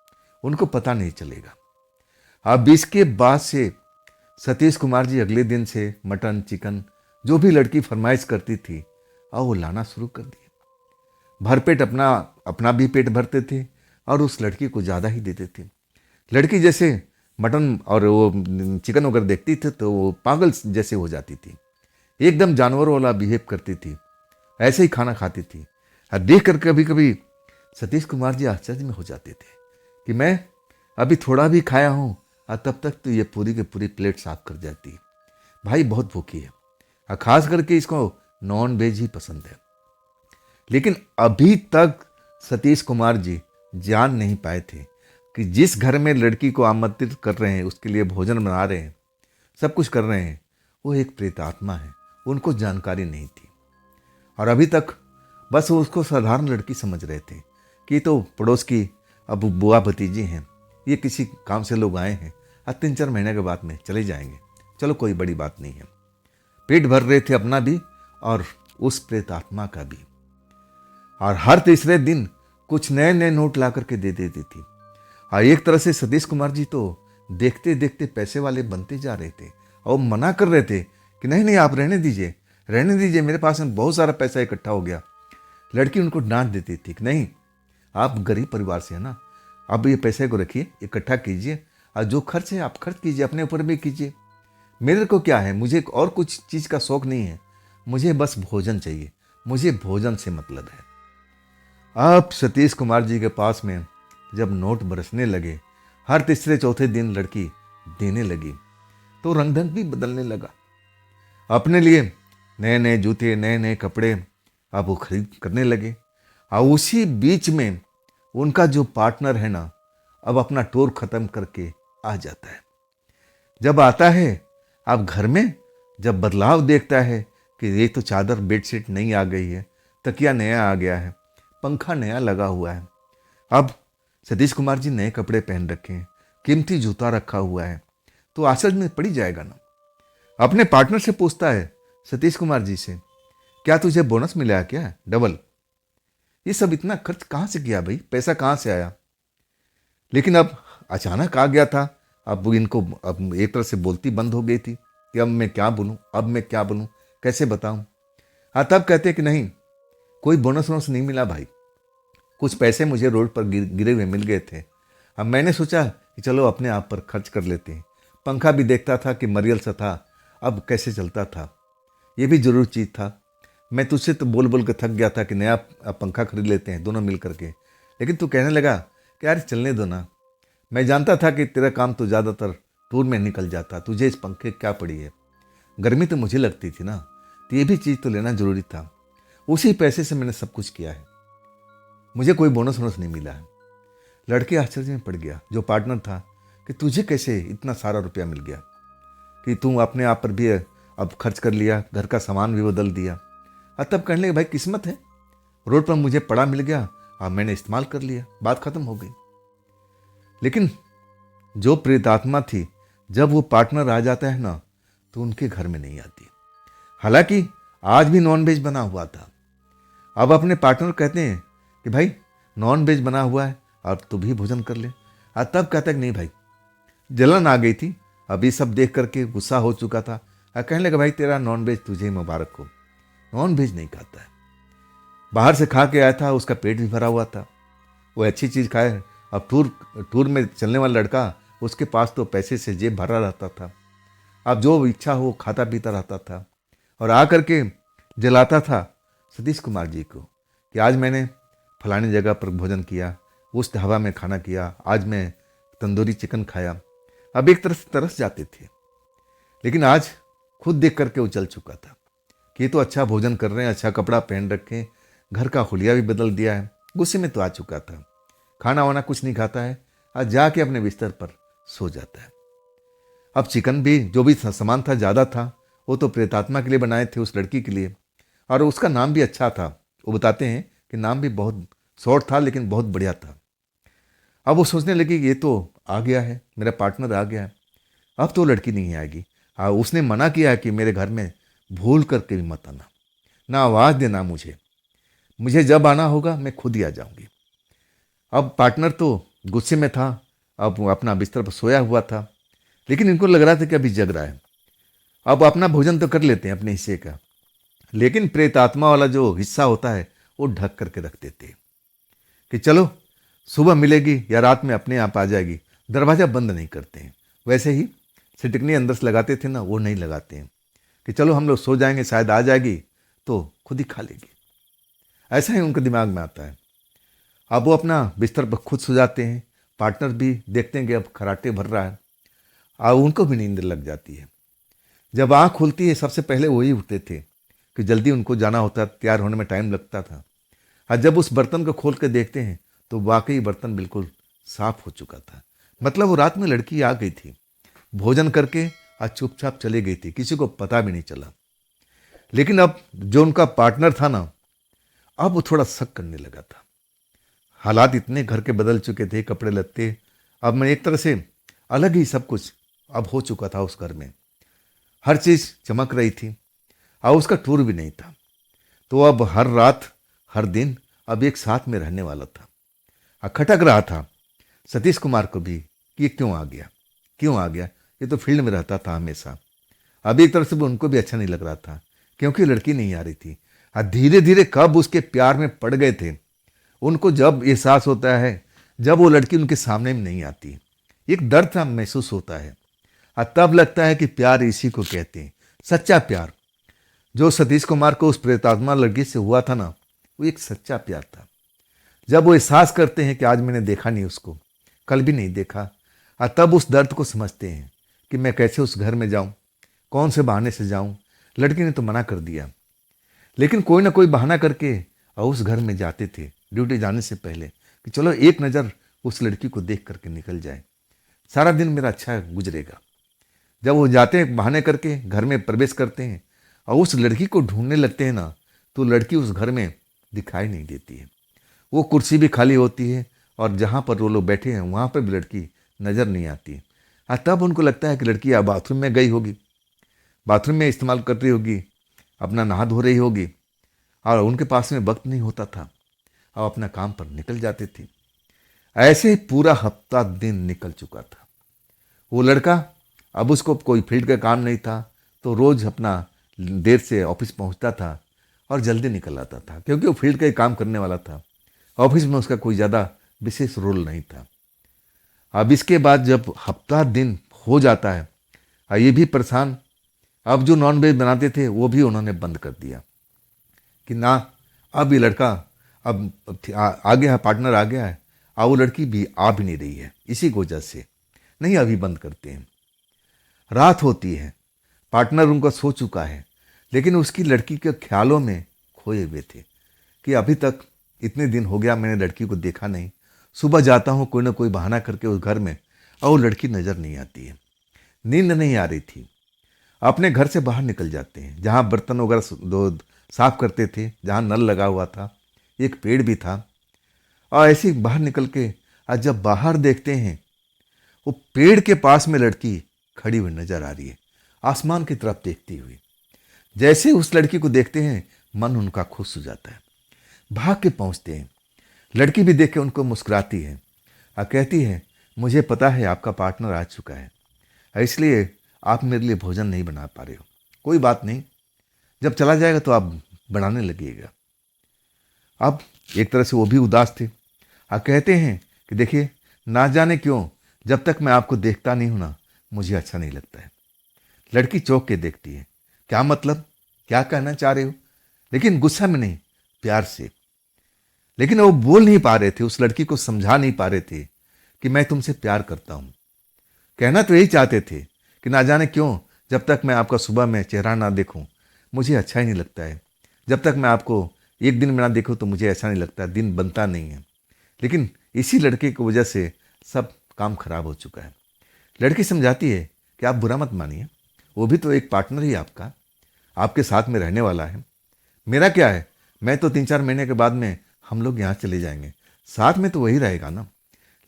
उनको पता नहीं चलेगा। अब इसके बाद से सतीश कुमार जी अगले दिन से मटन चिकन जो भी लड़की फरमाइश करती थी और वो लाना शुरू कर दिए। भरपेट अपना अपना भी पेट भरते थे और उस लड़की को ज़्यादा ही देते थे। लड़की जैसे मटन और वो चिकन वगैरह देखती थी तो वो पागल जैसे हो जाती थी, एकदम जानवरों वाला बिहेव करती थी, ऐसे ही खाना खाती थी। और देख कर कभी कभी सतीश कुमार जी आश्चर्य में हो जाते थे कि मैं अभी थोड़ा भी खाया हूँ और तब तक तो ये पूरी की पूरी प्लेट साफ कर जाती, भाई बहुत भूखी है, और खास करके इसको नॉन वेज ही पसंद है। लेकिन अभी तक सतीश कुमार जी जान नहीं पाए थे कि जिस घर में लड़की को आमंत्रित कर रहे हैं, उसके लिए भोजन बना रहे हैं, सब कुछ कर रहे हैं, वो एक प्रेतात्मा है, उनको जानकारी नहीं थी। और अभी तक बस वो उसको साधारण लड़की समझ रहे थे कि तो पड़ोस की अब बुआ भतीजी हैं, ये किसी काम से लोग आए हैं और 3-4 महीने के बाद में चले जाएंगे, चलो कोई बड़ी बात नहीं है। पेट भर रहे थे अपना भी और उस प्रेतात्मा का भी। और हर तीसरे दिन कुछ नए नए नोट ला करके दे देती थी। और एक तरह से सतीश कुमार जी तो देखते देखते पैसे वाले बनते जा रहे थे और मना कर रहे थे कि नहीं नहीं, आप रहने दीजिए, रहने दीजिए, मेरे पास में बहुत सारा पैसा इकट्ठा हो गया। लड़की उनको डांट देती थी कि नहीं, आप गरीब परिवार से है ना, अब ये पैसे को रखिए, इकट्ठा कीजिए और जो खर्च है आप खर्च कीजिए, अपने ऊपर भी कीजिए, मेरे को क्या है, मुझे और कुछ चीज़ का शौक नहीं है, मुझे बस भोजन चाहिए, मुझे भोजन से मतलब है। अब सतीश कुमार जी के पास में जब नोट बरसने लगे, हर तीसरे चौथे दिन लड़की देने लगी, तो रंग ढंग भी बदलने लगा। अपने लिए नए नए जूते, नए नए कपड़े अब वो खरीद करने लगे। और उसी बीच में उनका जो पार्टनर है ना, अब अपना टूर खत्म करके आ जाता है। जब आता है अब घर में, जब बदलाव देखता है कि ये तो चादर बेडशीट नई आ गई है, तकिया नया आ गया है, पंखा नया लगा हुआ है। अब सतीश कुमार जी नए कपड़े पहन रखे हैं, कीमती जूता रखा हुआ है तो आश्चर्य में पड़ी जाएगा ना। अपने पार्टनर से पूछता है, सतीश कुमार जी से, क्या तुझे बोनस मिला है क्या डबल? ये सब इतना खर्च कहाँ से किया भाई, पैसा कहाँ से आया? लेकिन अब अचानक आ गया था। अब इनको अब एक तरह से बोलती बंद हो गई थी कि अब मैं क्या बोलूँ, अब मैं क्या बोलूँ, कैसे बताऊँ। हाँ, तब कहते कि नहीं, कोई बोनस वोनस नहीं मिला भाई, कुछ पैसे मुझे रोड पर गिरे हुए मिल गए थे। अब मैंने सोचा कि चलो अपने आप पर खर्च कर लेते हैं। पंखा भी देखता था कि मरियल सा था, अब कैसे चलता था, ये भी जरूर चीज़ था। मैं तुझसे तो बोल बोल के थक गया था कि नया पंखा खरीद लेते हैं दोनों मिल करके, लेकिन तू कहने लगा कि यार चलने दो ना। मैं जानता था कि तेरा काम तो ज़्यादातर टूर में निकल जाता, तुझे इस पंखे क्या पड़ी है, गर्मी तो मुझे लगती थी ना, तो ये भी चीज़ तो लेना जरूरी था। उसी पैसे से मैंने सब कुछ किया है, मुझे कोई बोनस वोनस नहीं मिला है। लड़के आश्चर्य में पड़ गया, जो पार्टनर था, कि तुझे कैसे इतना सारा रुपया मिल गया, कि तू अपने आप पर भी अब खर्च कर लिया, घर का सामान भी बदल दिया। और तब कहने लगे, भाई किस्मत है, रोड पर मुझे पड़ा मिल गया, अब मैंने इस्तेमाल कर लिया, बात खत्म हो गई। लेकिन जो प्रेतात्मा थी, जब वो पार्टनर आ जाता है ना, तो उनके घर में नहीं आती। हालांकि आज भी नॉन वेज बना हुआ था। अब अपने पार्टनर कहते हैं कि भाई नॉन वेज बना हुआ है, अब तू भी भोजन कर ले। और तब कहता है कि नहीं भाई, जलन आ गई थी, अभी सब देख करके गुस्सा हो चुका था। और कहने लगा, भाई तेरा नॉन वेज तुझे ही मुबारक हो, नॉन वेज नहीं खाता है। बाहर से खा के आया था, उसका पेट भी भरा हुआ था, वो अच्छी चीज़ खाए। अब टूर में चलने वाला लड़का, उसके पास तो पैसे से जेब भरा रहता था, अब जो इच्छा हो खाता पीता रहता था। और आ करके जलाता था सतीश कुमार जी को कि आज मैंने फलानी जगह पर भोजन किया, उस ढाबा में खाना किया, आज मैं तंदूरी चिकन खाया। अब एक तरह से तरस जाते थे, लेकिन आज खुद देख करके वो चल चुका था कि ये तो अच्छा भोजन कर रहे हैं, अच्छा कपड़ा पहन रखे, घर का हुलिया भी बदल दिया है। गुस्से में तो आ चुका था, खाना वाना कुछ नहीं खाता है, आज जाके अपने बिस्तर पर सो जाता है। अब चिकन भी जो भी सामान था ज़्यादा था, वो तो प्रेतात्मा के लिए बनाए थे, उस लड़की के लिए, और उसका नाम भी अच्छा था। वो बताते हैं कि नाम भी बहुत शॉर्ट था लेकिन बहुत बढ़िया था। अब वो सोचने लगी कि ये तो आ गया है, मेरा पार्टनर आ गया है, अब तो लड़की नहीं आएगी। उसने मना किया है कि मेरे घर में भूल करके भी मत आना, ना आवाज़ देना, मुझे जब आना होगा मैं खुद ही आ जाऊंगी। अब पार्टनर तो गुस्से में था, अब वो अपना बिस्तर पर सोया हुआ था, लेकिन इनको लग रहा था कि अभी जग रहा है। अब अपना भोजन तो कर लेते हैं अपने हिस्से का, लेकिन प्रेतात्मा वाला जो हिस्सा होता है वो ढक करके रख देते हैं कि चलो सुबह मिलेगी या रात में अपने आप आ जाएगी। दरवाज़ा बंद नहीं करते हैं, वैसे ही सिटकनी अंदर से लगाते थे ना, वो नहीं लगाते हैं कि चलो हम लोग सो जाएंगे, शायद आ जाएगी तो खुद ही खा लेगी। ऐसा ही उनके दिमाग में आता है। अब वो अपना बिस्तर पर खुद सो जाते हैं, पार्टनर भी देखते हैं कि अब खराटे भर रहा है, अब उनको भी नींद लग जाती है। जब आँख खुलती है सबसे पहले वही उठते थे कि जल्दी उनको जाना होता, तैयार होने में टाइम लगता था। और जब उस बर्तन को खोल के देखते हैं तो वाकई बर्तन बिल्कुल साफ हो चुका था। मतलब वो रात में लड़की आ गई थी, भोजन करके और चुपचाप चली गई थी, किसी को पता भी नहीं चला। लेकिन अब जो उनका पार्टनर था ना, अब वो थोड़ा शक करने लगा था। हालात इतने घर के बदल चुके थे, कपड़े लत्ते, अब मैं एक तरह से अलग ही सब कुछ अब हो चुका था उस घर में। हर चीज़ चमक रही थी और उसका टूर भी नहीं था, तो अब हर रात हर दिन अब एक साथ में रहने वाला था। खटक रहा था सतीश कुमार को भी कि ये क्यों आ गया, क्यों आ गया, ये तो फील्ड में रहता था हमेशा। अब एक तरफ से भी उनको भी अच्छा नहीं लग रहा था क्योंकि लड़की नहीं आ रही थी। धीरे धीरे कब उसके प्यार में पड़ गए थे, उनको जब एहसास होता है, जब वो लड़की उनके सामने में नहीं आती, एक दर्द सा महसूस होता है। तब लगता है कि प्यार इसी को कहते हैं, सच्चा प्यार। जो सतीश कुमार को उस प्रेतात्मा लड़की से हुआ था ना, वो एक सच्चा प्यार था। जब वो एहसास करते हैं कि आज मैंने देखा नहीं उसको, कल भी नहीं देखा, तब उस दर्द को समझते हैं कि मैं कैसे उस घर में जाऊं, कौन से बहाने से जाऊं। लड़की ने तो मना कर दिया, लेकिन कोई ना कोई बहाना करके उस घर में जाते थे ड्यूटी जाने से पहले कि चलो एक नज़र उस लड़की को देख करके निकल जाए, सारा दिन मेरा अच्छा गुजरेगा। जब वो जाते हैं बहाने करके, घर में प्रवेश करते हैं और उस लड़की को ढूंढने लगते हैं ना, तो लड़की उस घर में दिखाई नहीं देती है। वो कुर्सी भी खाली होती है और जहाँ पर वो लोग बैठे हैं वहाँ पर भी लड़की नज़र नहीं आती। हाँ, तब उनको लगता है कि लड़की या बाथरूम में गई होगी, बाथरूम में इस्तेमाल कर रही होगी, अपना नहा धो रही होगी, और उनके पास में वक्त नहीं होता था और अपना काम पर निकल जाते थे। ऐसे ही पूरा हफ्ता दिन निकल चुका था। वो लड़का, अब उसको कोई फील्ड का काम नहीं था, तो रोज़ अपना देर से ऑफिस पहुंचता था और जल्दी निकल आता था, क्योंकि वो फील्ड का ही काम करने वाला था। ऑफिस में उसका कोई ज़्यादा विशेष रोल नहीं था। अब इसके बाद जब हफ्ता दिन हो जाता है, ये भी परेशान। अब जो नॉन वेज बनाते थे वो भी उन्होंने बंद कर दिया कि ना, अब ये लड़का अब आ गया है, पार्टनर आ गया है, और वो लड़की भी आ भी नहीं रही है। इसी की वजह से नहीं, अभी बंद करते हैं। रात होती है, पार्टनर उनका सो चुका है, लेकिन उसकी लड़की के ख्यालों में खोए हुए थे कि अभी तक इतने दिन हो गया मैंने लड़की को देखा नहीं। सुबह जाता हूँ कोई ना कोई बहाना करके उस घर में, और वो लड़की नज़र नहीं आती है। नींद नहीं आ रही थी। अपने घर से बाहर निकल जाते हैं, जहाँ बर्तन वगैरह दो साफ करते थे, जहाँ नल लगा हुआ था, एक पेड़ भी था, और ऐसे ही बाहर निकल के आज जब बाहर देखते हैं, वो पेड़ के पास में लड़की खड़ी हुई नजर आ रही है, आसमान की तरफ देखती हुई। जैसे उस लड़की को देखते हैं, मन उनका खुश हो जाता है। भाग के पहुंचते हैं। लड़की भी देख के उनको मुस्कुराती है और कहती है, मुझे पता है आपका पार्टनर आ चुका है, इसलिए आप मेरे लिए भोजन नहीं बना पा रहे हो। कोई बात नहीं, जब चला जाएगा तो आप बनाने लगिएगा। अब एक तरह से वो भी उदास थे और कहते हैं कि देखिए, ना जाने क्यों जब तक मैं आपको देखता नहीं हूं ना, मुझे अच्छा नहीं लगता है। लड़की चौंक के देखती है, क्या मतलब, क्या कहना चाह रहे हो? लेकिन गुस्सा में नहीं, प्यार से। लेकिन वो बोल नहीं पा रहे थे, उस लड़की को समझा नहीं पा रहे थे कि मैं तुमसे प्यार करता हूं। कहना तो यही चाहते थे कि ना जाने क्यों जब तक मैं आपका सुबह में चेहरा ना देखूं, मुझे अच्छा ही नहीं लगता है। जब तक मैं आपको एक दिन में ना देखूं तो मुझे ऐसा नहीं लगता, दिन बनता नहीं है। लेकिन इसी लड़के की वजह से सब काम खराब हो चुका है। लड़की समझाती है कि आप बुरा मत मानिए, वो भी तो एक पार्टनर ही आपका, आपके साथ में रहने वाला है। मेरा क्या है, मैं तो 3-4 महीने के बाद में हम लोग यहाँ चले जाएंगे, साथ में तो वही रहेगा ना।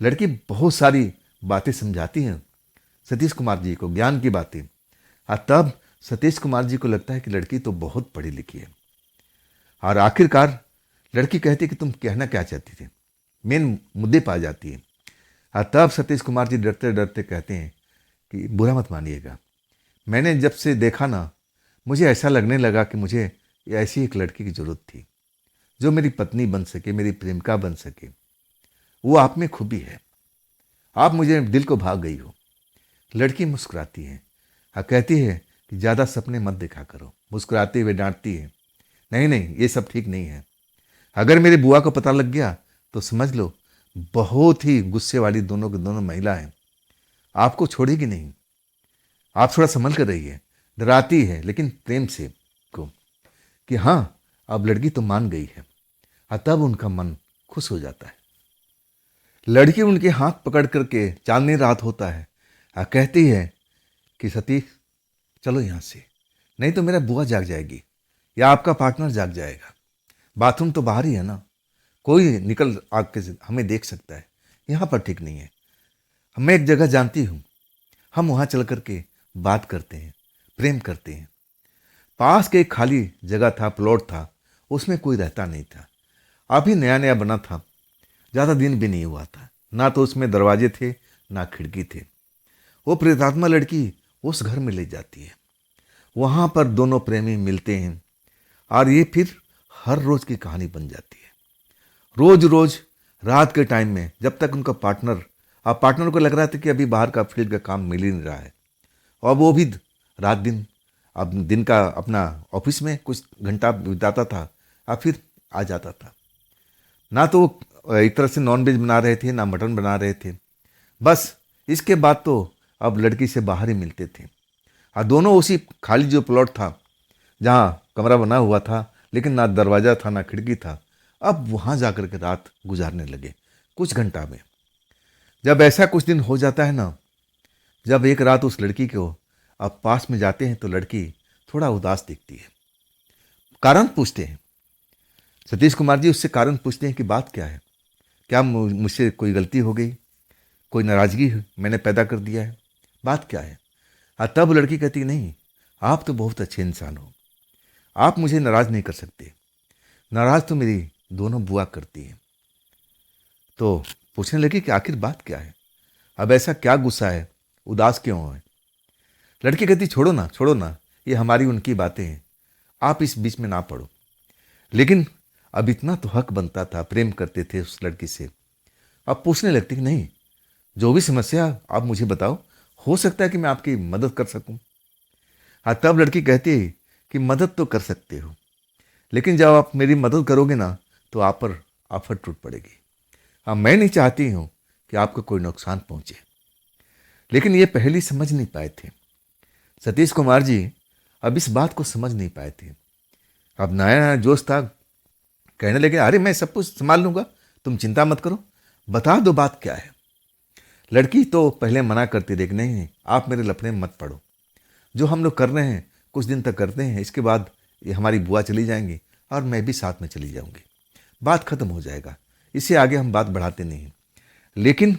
लड़की बहुत सारी बातें समझाती हैं सतीश कुमार जी को, ज्ञान की बातें। और तब सतीश कुमार जी को लगता है कि लड़की तो बहुत पढ़ी लिखी है। और आखिरकार लड़की कहती है कि तुम कहना क्या चाहती थी, मेन मुद्दे पर आ जाती है। और तब सतीश कुमार जी डरते डरते कहते हैं कि बुरा मत मानिएगा, मैंने जब से देखा ना, मुझे ऐसा लगने लगा कि मुझे ऐसी एक लड़की की ज़रूरत थी जो मेरी पत्नी बन सके, मेरी प्रेमिका बन सके। वो आप में खूबी है, आप मुझे दिल को भाग गई हो। लड़की मुस्कुराती है और कहती है कि ज़्यादा सपने मत देखा करो। मुस्कुराते हुए डांटती है, नहीं नहीं, ये सब ठीक नहीं है। अगर मेरी बुआ को पता लग गया तो समझ लो बहुत ही गुस्से वाली दोनों की दोनों महिला हैं, आपको छोड़ेगी नहीं। आप थोड़ा संभल कर रहिए। डराती है लेकिन प्रेम से को कि हाँ, अब लड़की तो मान गई है। और तब उनका मन खुश हो जाता है। लड़की उनके हाथ पकड़ करके, चांदनी रात होता है, और कहती है कि सतीश चलो यहाँ से, नहीं तो मेरा बुआ जाग जाएगी या आपका पार्टनर जाग जाएगा। बाथरूम तो बाहर ही है ना, कोई निकल आके हमें देख सकता है, यहाँ पर ठीक नहीं है। मैं एक जगह जानती हूँ, हम वहाँ चल करके बात करते हैं, प्रेम करते हैं। पास के एक खाली जगह था, प्लॉट था, उसमें कोई रहता नहीं था, अभी नया नया बना था, ज़्यादा दिन भी नहीं हुआ था। ना तो उसमें दरवाजे थे ना खिड़की थे। वो प्रेतात्मा लड़की उस घर में ले जाती है, वहाँ पर दोनों प्रेमी मिलते हैं और ये फिर हर रोज़ की कहानी बन जाती है। रोज़ रोज़ रात के टाइम में, जब तक उनका पार्टनर को लग रहा था कि अभी बाहर का फील्ड का काम मिल ही नहीं रहा है, और वो भी रात दिन, अब दिन का अपना ऑफिस में कुछ घंटा बिताता था और फिर आ जाता था। ना तो एक तरह से नॉन वेज बना रहे थे ना मटन बना रहे थे, बस इसके बाद तो अब लड़की से बाहर ही मिलते थे। और दोनों उसी खाली जो प्लॉट था, जहाँ कमरा बना हुआ था लेकिन ना दरवाज़ा था ना खिड़की था, अब वहाँ जा कर के रात गुजारने लगे कुछ घंटा में। जब ऐसा कुछ दिन हो जाता है ना, जब एक रात उस लड़की को अब पास में जाते हैं तो लड़की थोड़ा उदास दिखती है। कारण पूछते हैं सतीश कुमार जी, उससे कारण पूछते हैं कि बात क्या है, क्या मुझसे कोई गलती हो गई, कोई नाराज़गी मैंने पैदा कर दिया है? बात क्या है? तब लड़की कहती नहीं, आप तो बहुत अच्छे इंसान हो, आप मुझे नाराज़ नहीं कर सकते। नाराज़ तो मेरी दोनों बुआ करती हैं। तो पूछने लगी कि आखिर बात क्या है, अब ऐसा क्या गुस्सा है, उदास क्यों है? लड़की कहती छोड़ो ना छोड़ो ना, ये हमारी उनकी बातें हैं, आप इस बीच में ना पड़ो। लेकिन अब इतना तो हक बनता था, प्रेम करते थे उस लड़की से। अब पूछने लगती कि नहीं, जो भी समस्या आप मुझे बताओ, हो सकता है कि मैं आपकी मदद कर सकूं। तब लड़की कहती है कि मदद तो कर सकते हो, लेकिन जब आप मेरी मदद करोगे ना तो आप पर आफत टूट पड़ेगी। मैं नहीं चाहती हूं कि आपको कोई नुकसान पहुंचे। लेकिन ये पहले समझ नहीं पाए थे। सतीश कुमार जी अब इस बात को समझ नहीं पाए थे। अब नया नया जोश था, कहने लगे अरे मैं सब कुछ संभाल लूंगा, तुम चिंता मत करो, बता दो बात क्या है। लड़की तो पहले मना करती रही, नहीं नहीं आप मेरे लफड़े में मत पड़ो, जो हम लोग कर रहे हैं कुछ दिन तक करते हैं, इसके बाद ये हमारी बुआ चली जाएंगी और मैं भी साथ में चली जाऊंगी, बात खत्म हो जाएगा, इससे आगे हम बात बढ़ाते नहीं। लेकिन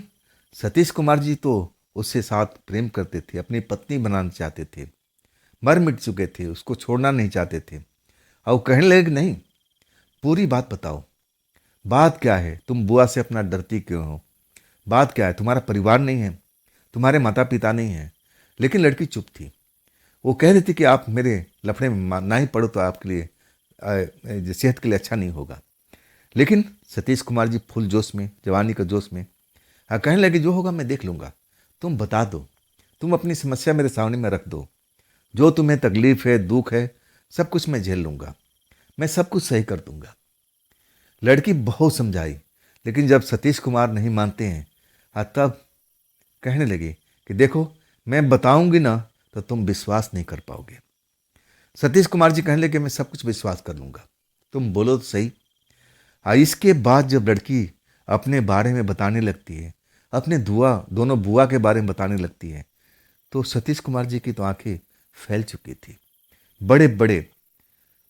सतीश कुमार जी तो उससे साथ प्रेम करते थे, अपनी पत्नी बनाना चाहते थे, मर मिट चुके थे, उसको छोड़ना नहीं चाहते थे। और वो कहने लगे कि नहीं, पूरी बात बताओ, बात क्या है, तुम बुआ से अपना डरती क्यों हो, बात क्या है, तुम्हारा परिवार नहीं है, तुम्हारे माता पिता नहीं हैं। लेकिन लड़की चुप थी। वो कह रही थी कि आप मेरे लफड़े में ना ही पड़ो तो आपके लिए सेहत के लिए अच्छा नहीं होगा। लेकिन सतीश कुमार जी फुल जोश में, जवानी का जोश में कहने लगे जो होगा मैं देख लूँगा, तुम बता दो, तुम अपनी समस्या मेरे सामने में रख दो, जो तुम्हें तकलीफ है दुख है सब कुछ मैं झेल लूँगा, मैं सब कुछ सही कर दूंगा। लड़की बहुत समझाई, लेकिन जब सतीश कुमार नहीं मानते हैं तब कहने लगे कि देखो मैं बताऊंगी ना तो तुम विश्वास नहीं कर पाओगे। सतीश कुमार जी कहने लगे मैं सब कुछ विश्वास कर लूंगा, तुम बोलो तो सही। इसके बाद जब लड़की अपने बारे में बताने लगती है, अपने दोनों बुआ के बारे में बताने लगती है, तो सतीश कुमार जी की तो आंखें फैल चुकी थी, बड़े बड़े।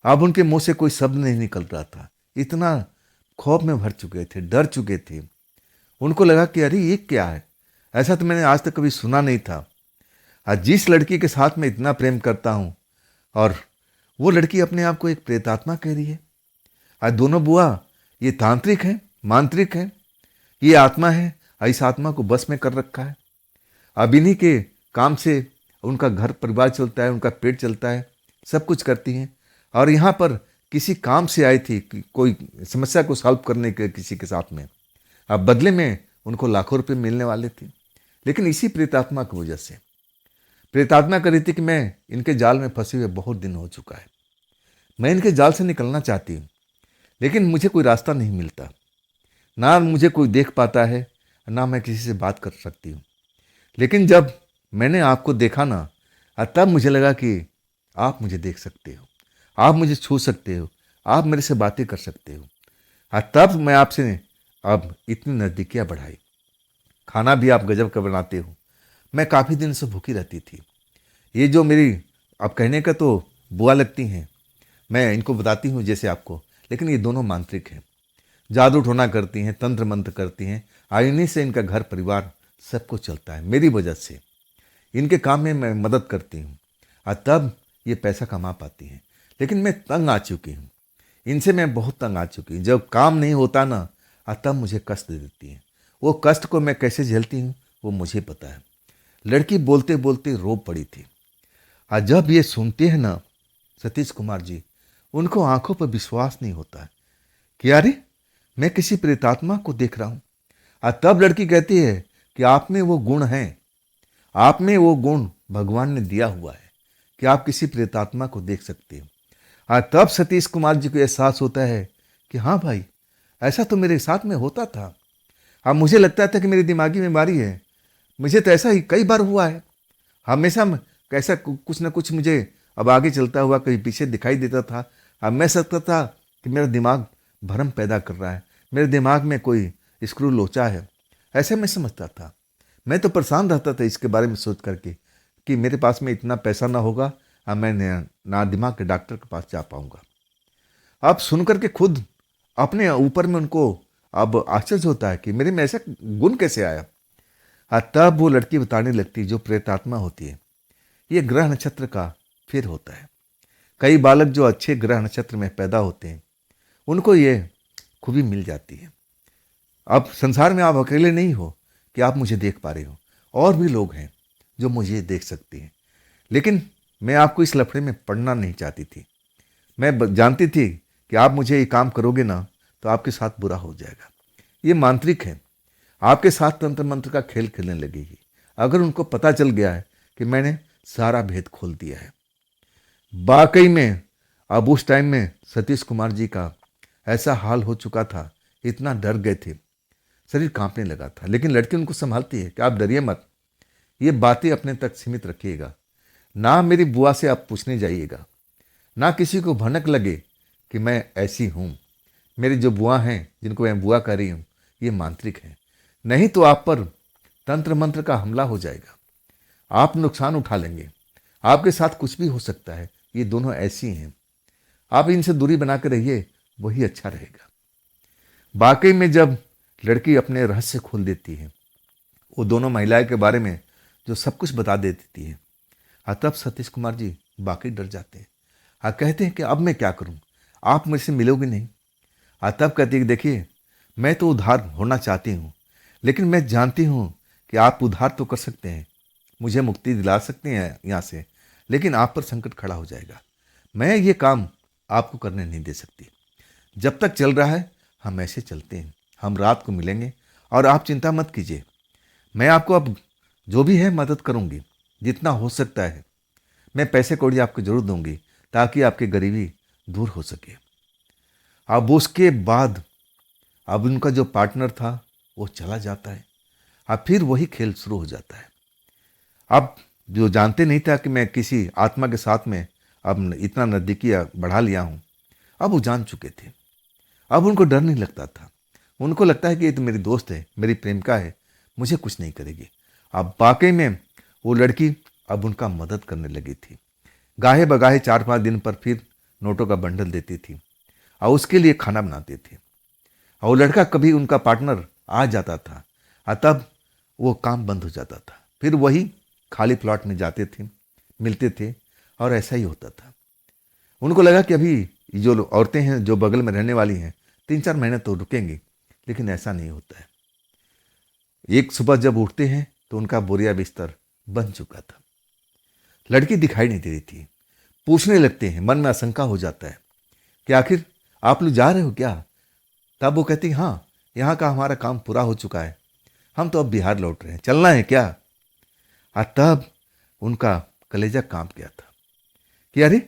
अब उनके मुंह से कोई शब्द नहीं निकल रहा था, इतना खौफ में भर चुके थे, डर चुके थे। उनको लगा कि अरे ये क्या है, ऐसा तो मैंने आज तक कभी सुना नहीं था। आज जिस लड़की के साथ मैं इतना प्रेम करता हूं और वो लड़की अपने आप को एक प्रेतात्मा कह रही है। आज दोनों बुआ ये तांत्रिक हैं, मांत्रिक हैं, ये आत्मा है, इस आत्मा को बस में कर रखा है। अब इन्हीं के काम से उनका घर परिवार चलता है, उनका पेट चलता है, सब कुछ करती हैं। और यहाँ पर किसी काम से आई थी कि कोई समस्या को सॉल्व करने के किसी के साथ में, अब बदले में उनको लाखों रुपए मिलने वाले थे। लेकिन इसी प्रेतात्मा की वजह से, प्रेतात्मा कह रही थी कि मैं इनके जाल में फंसे हुए बहुत दिन हो चुका है, मैं इनके जाल से निकलना चाहती हूँ, लेकिन मुझे कोई रास्ता नहीं मिलता, ना मुझे कोई देख पाता है, ना मैं किसी से बात कर सकती हूँ। लेकिन जब मैंने आपको देखा ना, तब मुझे लगा कि आप मुझे देख सकते हो, आप मुझे छू सकते हो, आप मेरे से बातें कर सकते हो। तब मैं आपसे अब इतनी नज़दीकियाँ बढ़ाई। खाना भी आप गजब का बनाते हो, मैं काफ़ी दिन से भूखी रहती थी। ये जो मेरी अब कहने का तो बुआ लगती हैं, मैं इनको बताती हूँ जैसे आपको, लेकिन ये दोनों मांत्रिक हैं, जादू टोना करती हैं, तंत्र मंत्र करती हैं। इन्हीं से इनका घर परिवार सब कुछ चलता है, मेरी वजह से इनके काम में मैं मदद करती हूँ और तब ये पैसा कमा पाती हैं। लेकिन मैं तंग आ चुकी हूँ, इनसे मैं बहुत तंग आ चुकी हूँ। जब काम नहीं होता ना तब मुझे कष्ट दे देती हैं। वो कष्ट को मैं कैसे झेलती हूँ वो मुझे पता है। लड़की बोलते बोलते रो पड़ी थी। और जब ये सुनते हैं ना सतीश कुमार जी, उनको आंखों पर विश्वास नहीं होता है कि अरे मैं किसी प्रेतात्मा को देख रहा हूँ। और तब लड़की कहती है कि आप में वो गुण हैं, आप में वो गुण भगवान ने दिया हुआ है कि आप किसी प्रेतात्मा को देख सकते हो। तब सतीश कुमार जी को एहसास होता है कि हाँ भाई, ऐसा तो मेरे साथ में होता था। अब मुझे लगता था कि मेरी दिमागी बीमारी है, मुझे तो ऐसा ही कई बार हुआ है, हमेशा कैसा कुछ ना कुछ मुझे अब आगे चलता हुआ कहीं पीछे दिखाई देता था। अब मैं सोचता था कि मेरा दिमाग भ्रम पैदा कर रहा है, मेरे दिमाग में कोई स्क्रू लोचा है, ऐसे मैं समझता था। मैं तो परेशान रहता था इसके बारे में सोच करके कि मेरे पास में इतना पैसा ना होगा और मैं ना दिमाग के डॉक्टर के पास जा पाऊंगा। अब सुन करके खुद अपने ऊपर में उनको अब आश्चर्य होता है कि मेरे में ऐसा गुण कैसे आया। तब वो लड़की बताने लगती जो प्रेतात्मा होती है, ये ग्रह नक्षत्र का फिर होता है। कई बालक जो अच्छे ग्रह नक्षत्र में पैदा होते हैं उनको ये खूबी मिल जाती है। अब संसार में आप अकेले नहीं हो कि आप मुझे देख पा रहे हो, और भी लोग हैं जो मुझे देख सकते हैं। लेकिन मैं आपको इस लफड़े में पड़ना नहीं चाहती थी। मैं जानती थी कि आप मुझे ये काम करोगे ना तो आपके साथ बुरा हो जाएगा। ये मांत्रिक है, आपके साथ तंत्र मंत्र का खेल खेलने लगेगी। अगर उनको पता चल गया है कि मैंने सारा भेद खोल दिया है। वाकई में अब उस टाइम में सतीश कुमार जी का ऐसा हाल हो चुका था, इतना डर गए थे, शरीर कांपने लगा था। लेकिन लड़की उनको संभालती है कि आप डरिए मत, ये बातें अपने तक सीमित रखिएगा, ना मेरी बुआ से आप पूछने जाइएगा, ना किसी को भनक लगे कि मैं ऐसी हूँ। मेरी जो बुआ हैं, जिनको मैं बुआ कह रही हूँ, ये मांत्रिक हैं, नहीं तो आप पर तंत्र मंत्र का हमला हो जाएगा, आप नुकसान उठा लेंगे, आपके साथ कुछ भी हो सकता है। ये दोनों ऐसी हैं, आप इनसे दूरी बना के रहिए, वही अच्छा रहेगा। वाकई में जब लड़की अपने रहस्य खोल देती है, वो दोनों महिलाएं के बारे में जो सब कुछ बता देती है, तब सतीश कुमार जी बाकी डर जाते हैं। कहते हैं कि अब मैं क्या करूं, आप मुझसे मिलोगे नहीं। तब कहती है कि देखिए, मैं तो उद्धार होना चाहती हूँ, लेकिन मैं जानती हूँ कि आप उद्धार तो कर सकते हैं, मुझे मुक्ति दिला सकते हैं यहाँ से, लेकिन आप पर संकट खड़ा हो जाएगा। मैं ये काम आपको करने नहीं दे सकती। जब तक चल रहा है हम ऐसे चलते हैं, हम रात को मिलेंगे, और आप चिंता मत कीजिए, मैं आपको अब जो भी है मदद करूंगी, जितना हो सकता है। मैं पैसे कौड़ी आपको जरूर दूंगी ताकि आपकी गरीबी दूर हो सके। अब उसके बाद अब उनका जो पार्टनर था वो चला जाता है। अब फिर वही खेल शुरू हो जाता है। अब जो जानते नहीं था कि मैं किसी आत्मा के साथ में अब इतना नज़दीकी बढ़ा लिया हूँ, अब वो जान चुके थे। अब उनको डर नहीं लगता था, उनको लगता है कि ये तो मेरी दोस्त है, मेरी प्रेमिका है, मुझे कुछ नहीं करेगी। अब वाकई में वो लड़की अब उनका मदद करने लगी थी। गाहे बगाहे 4-5 दिन पर फिर नोटों का बंडल देती थी, और उसके लिए खाना बनाते थे। और वो लड़का कभी उनका पार्टनर आ जाता था, तब वो काम बंद हो जाता था। फिर वही खाली प्लॉट में जाते थे, मिलते थे, और ऐसा ही होता था। उनको लगा कि अभी जो औरतें हैं जो बगल में रहने वाली हैं 3-4 महीने तो रुकेंगी, लेकिन ऐसा नहीं होता है। एक सुबह जब उठते हैं तो उनका बोरिया बिस्तर बन चुका था। लड़की दिखाई नहीं दे रही थी। पूछने लगते हैं, मन में आशंका हो जाता है कि आखिर आप लोग जा रहे हो क्या? तब वो कहती हाँ, यहाँ का हमारा काम पूरा हो चुका है, हम तो अब बिहार लौट रहे हैं, चलना है क्या? तब उनका कलेजा कांप गया था कि अरे,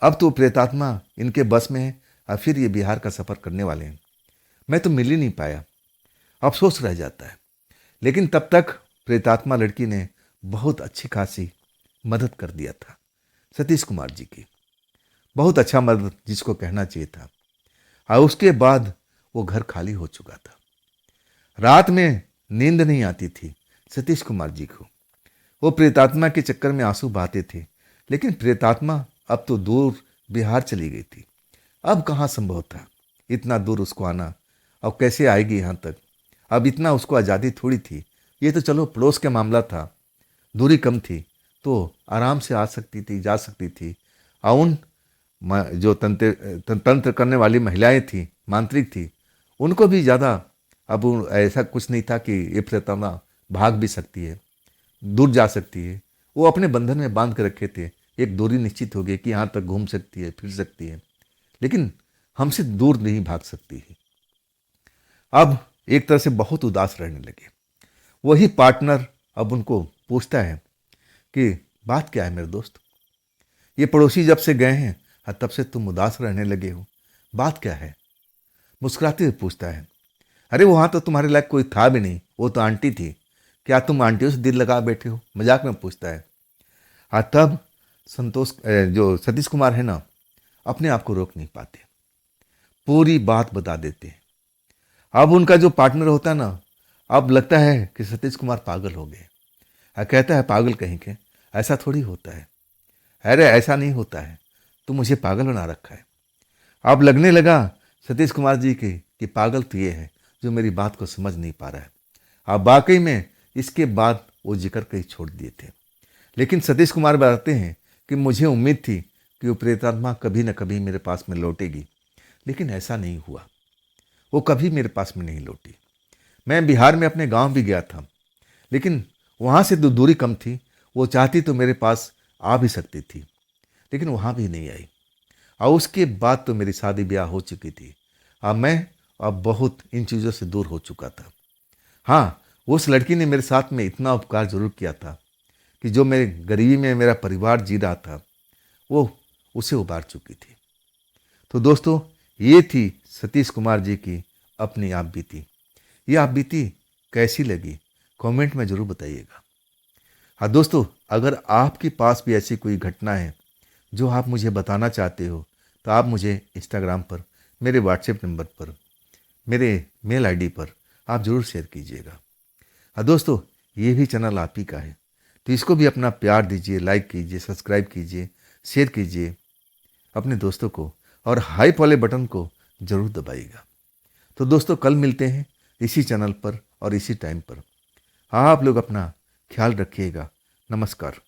अब तो प्रेतात्मा इनके बस में है, और फिर ये बिहार का सफर करने वाले हैं। मैं तो मिल ही नहीं पाया, अफसोस रह जाता है। लेकिन तब तक प्रेतात्मा लड़की ने बहुत अच्छी खासी मदद कर दिया था सतीश कुमार जी की, बहुत अच्छा मदद जिसको कहना चाहिए था। और उसके बाद वो घर खाली हो चुका था। रात में नींद नहीं आती थी सतीश कुमार जी को। वो प्रेतात्मा के चक्कर में आंसू बहाते थे, लेकिन प्रेतात्मा अब तो दूर बिहार चली गई थी। अब कहाँ संभव था इतना दूर उसको आना, और कैसे आएगी यहाँ तक? अब इतना उसको आज़ादी थोड़ी थी। ये तो चलो पड़ोस का मामला था, दूरी कम थी, तो आराम से आ सकती थी, जा सकती थी। और उन जो तंत्र करने वाली महिलाएं थी, मांत्रिक थी, उनको भी ज़्यादा अब ऐसा कुछ नहीं था कि ये प्रेतात्मा भाग भी सकती है, दूर जा सकती है। वो अपने बंधन में बांध के रखे थे। एक दूरी निश्चित हो गई कि यहाँ तक घूम सकती है, फिर सकती है, लेकिन हमसे दूर नहीं भाग सकती है। अब एक तरह से बहुत उदास रहने लगे। वही पार्टनर अब उनको पूछता है कि बात क्या है मेरे दोस्त, ये पड़ोसी जब से गए हैं तब से तुम उदास रहने लगे हो, बात क्या है? मुस्कुराते हुए पूछता है, अरे वहाँ तो तुम्हारे लायक कोई था भी नहीं, वो तो आंटी थी, क्या तुम आंटियों से दिल लगा बैठे हो? मजाक में पूछता है। तब संतोष जो सतीश कुमार है ना, अपने आप को रोक नहीं पाते, पूरी बात बता देते हैं। अब उनका जो पार्टनर होता है ना, अब लगता है कि सतीश कुमार पागल हो गए। कहता है पागल कहीं के, ऐसा थोड़ी होता है, अरे ऐसा नहीं होता है, तू मुझे पागल बना रखा है। अब लगने लगा सतीश कुमार जी की कि पागल तो ये है जो मेरी बात को समझ नहीं पा रहा है। अब वाकई में इसके बाद वो जिक्र कहीं छोड़ दिए थे। लेकिन सतीश कुमार बताते हैं कि मुझे उम्मीद थी कि वो प्रेतात्मा कभी न कभी मेरे पास में लौटेगी, लेकिन ऐसा नहीं हुआ। वो कभी मेरे पास में नहीं लौटी। मैं बिहार में अपने गांव भी गया था, लेकिन वहाँ से दूरी कम थी। वो चाहती तो मेरे पास आ भी सकती थी, लेकिन वहाँ भी नहीं आई। और उसके बाद तो मेरी शादी ब्याह हो चुकी थी। मैं अब बहुत इन चीज़ों से दूर हो चुका था। हाँ, उस लड़की ने मेरे साथ में इतना उपकार जरूर किया था कि जो मेरे गरीबी में मेरा परिवार जी रहा था, वो उसे उबार चुकी थी। तो दोस्तों, ये थी सतीश कुमार जी की अपनी आप बीती। ये आप बीती कैसी लगी, कमेंट में ज़रूर बताइएगा। हाँ दोस्तों, अगर आपके पास भी ऐसी कोई घटना है जो आप मुझे बताना चाहते हो, तो आप मुझे इंस्टाग्राम पर, मेरे व्हाट्सएप नंबर पर, मेरे मेल आईडी पर आप ज़रूर शेयर कीजिएगा। हाँ दोस्तों, ये भी चैनल आप ही का है, तो इसको भी अपना प्यार दीजिए, लाइक कीजिए, सब्सक्राइब कीजिए, शेयर कीजिए अपने दोस्तों को, और हाइप वाले बटन को ज़रूर दबाइएगा। तो दोस्तों, कल मिलते हैं इसी चैनल पर और इसी टाइम पर। हाँ, आप लोग अपना ख्याल रखिएगा। नमस्कार।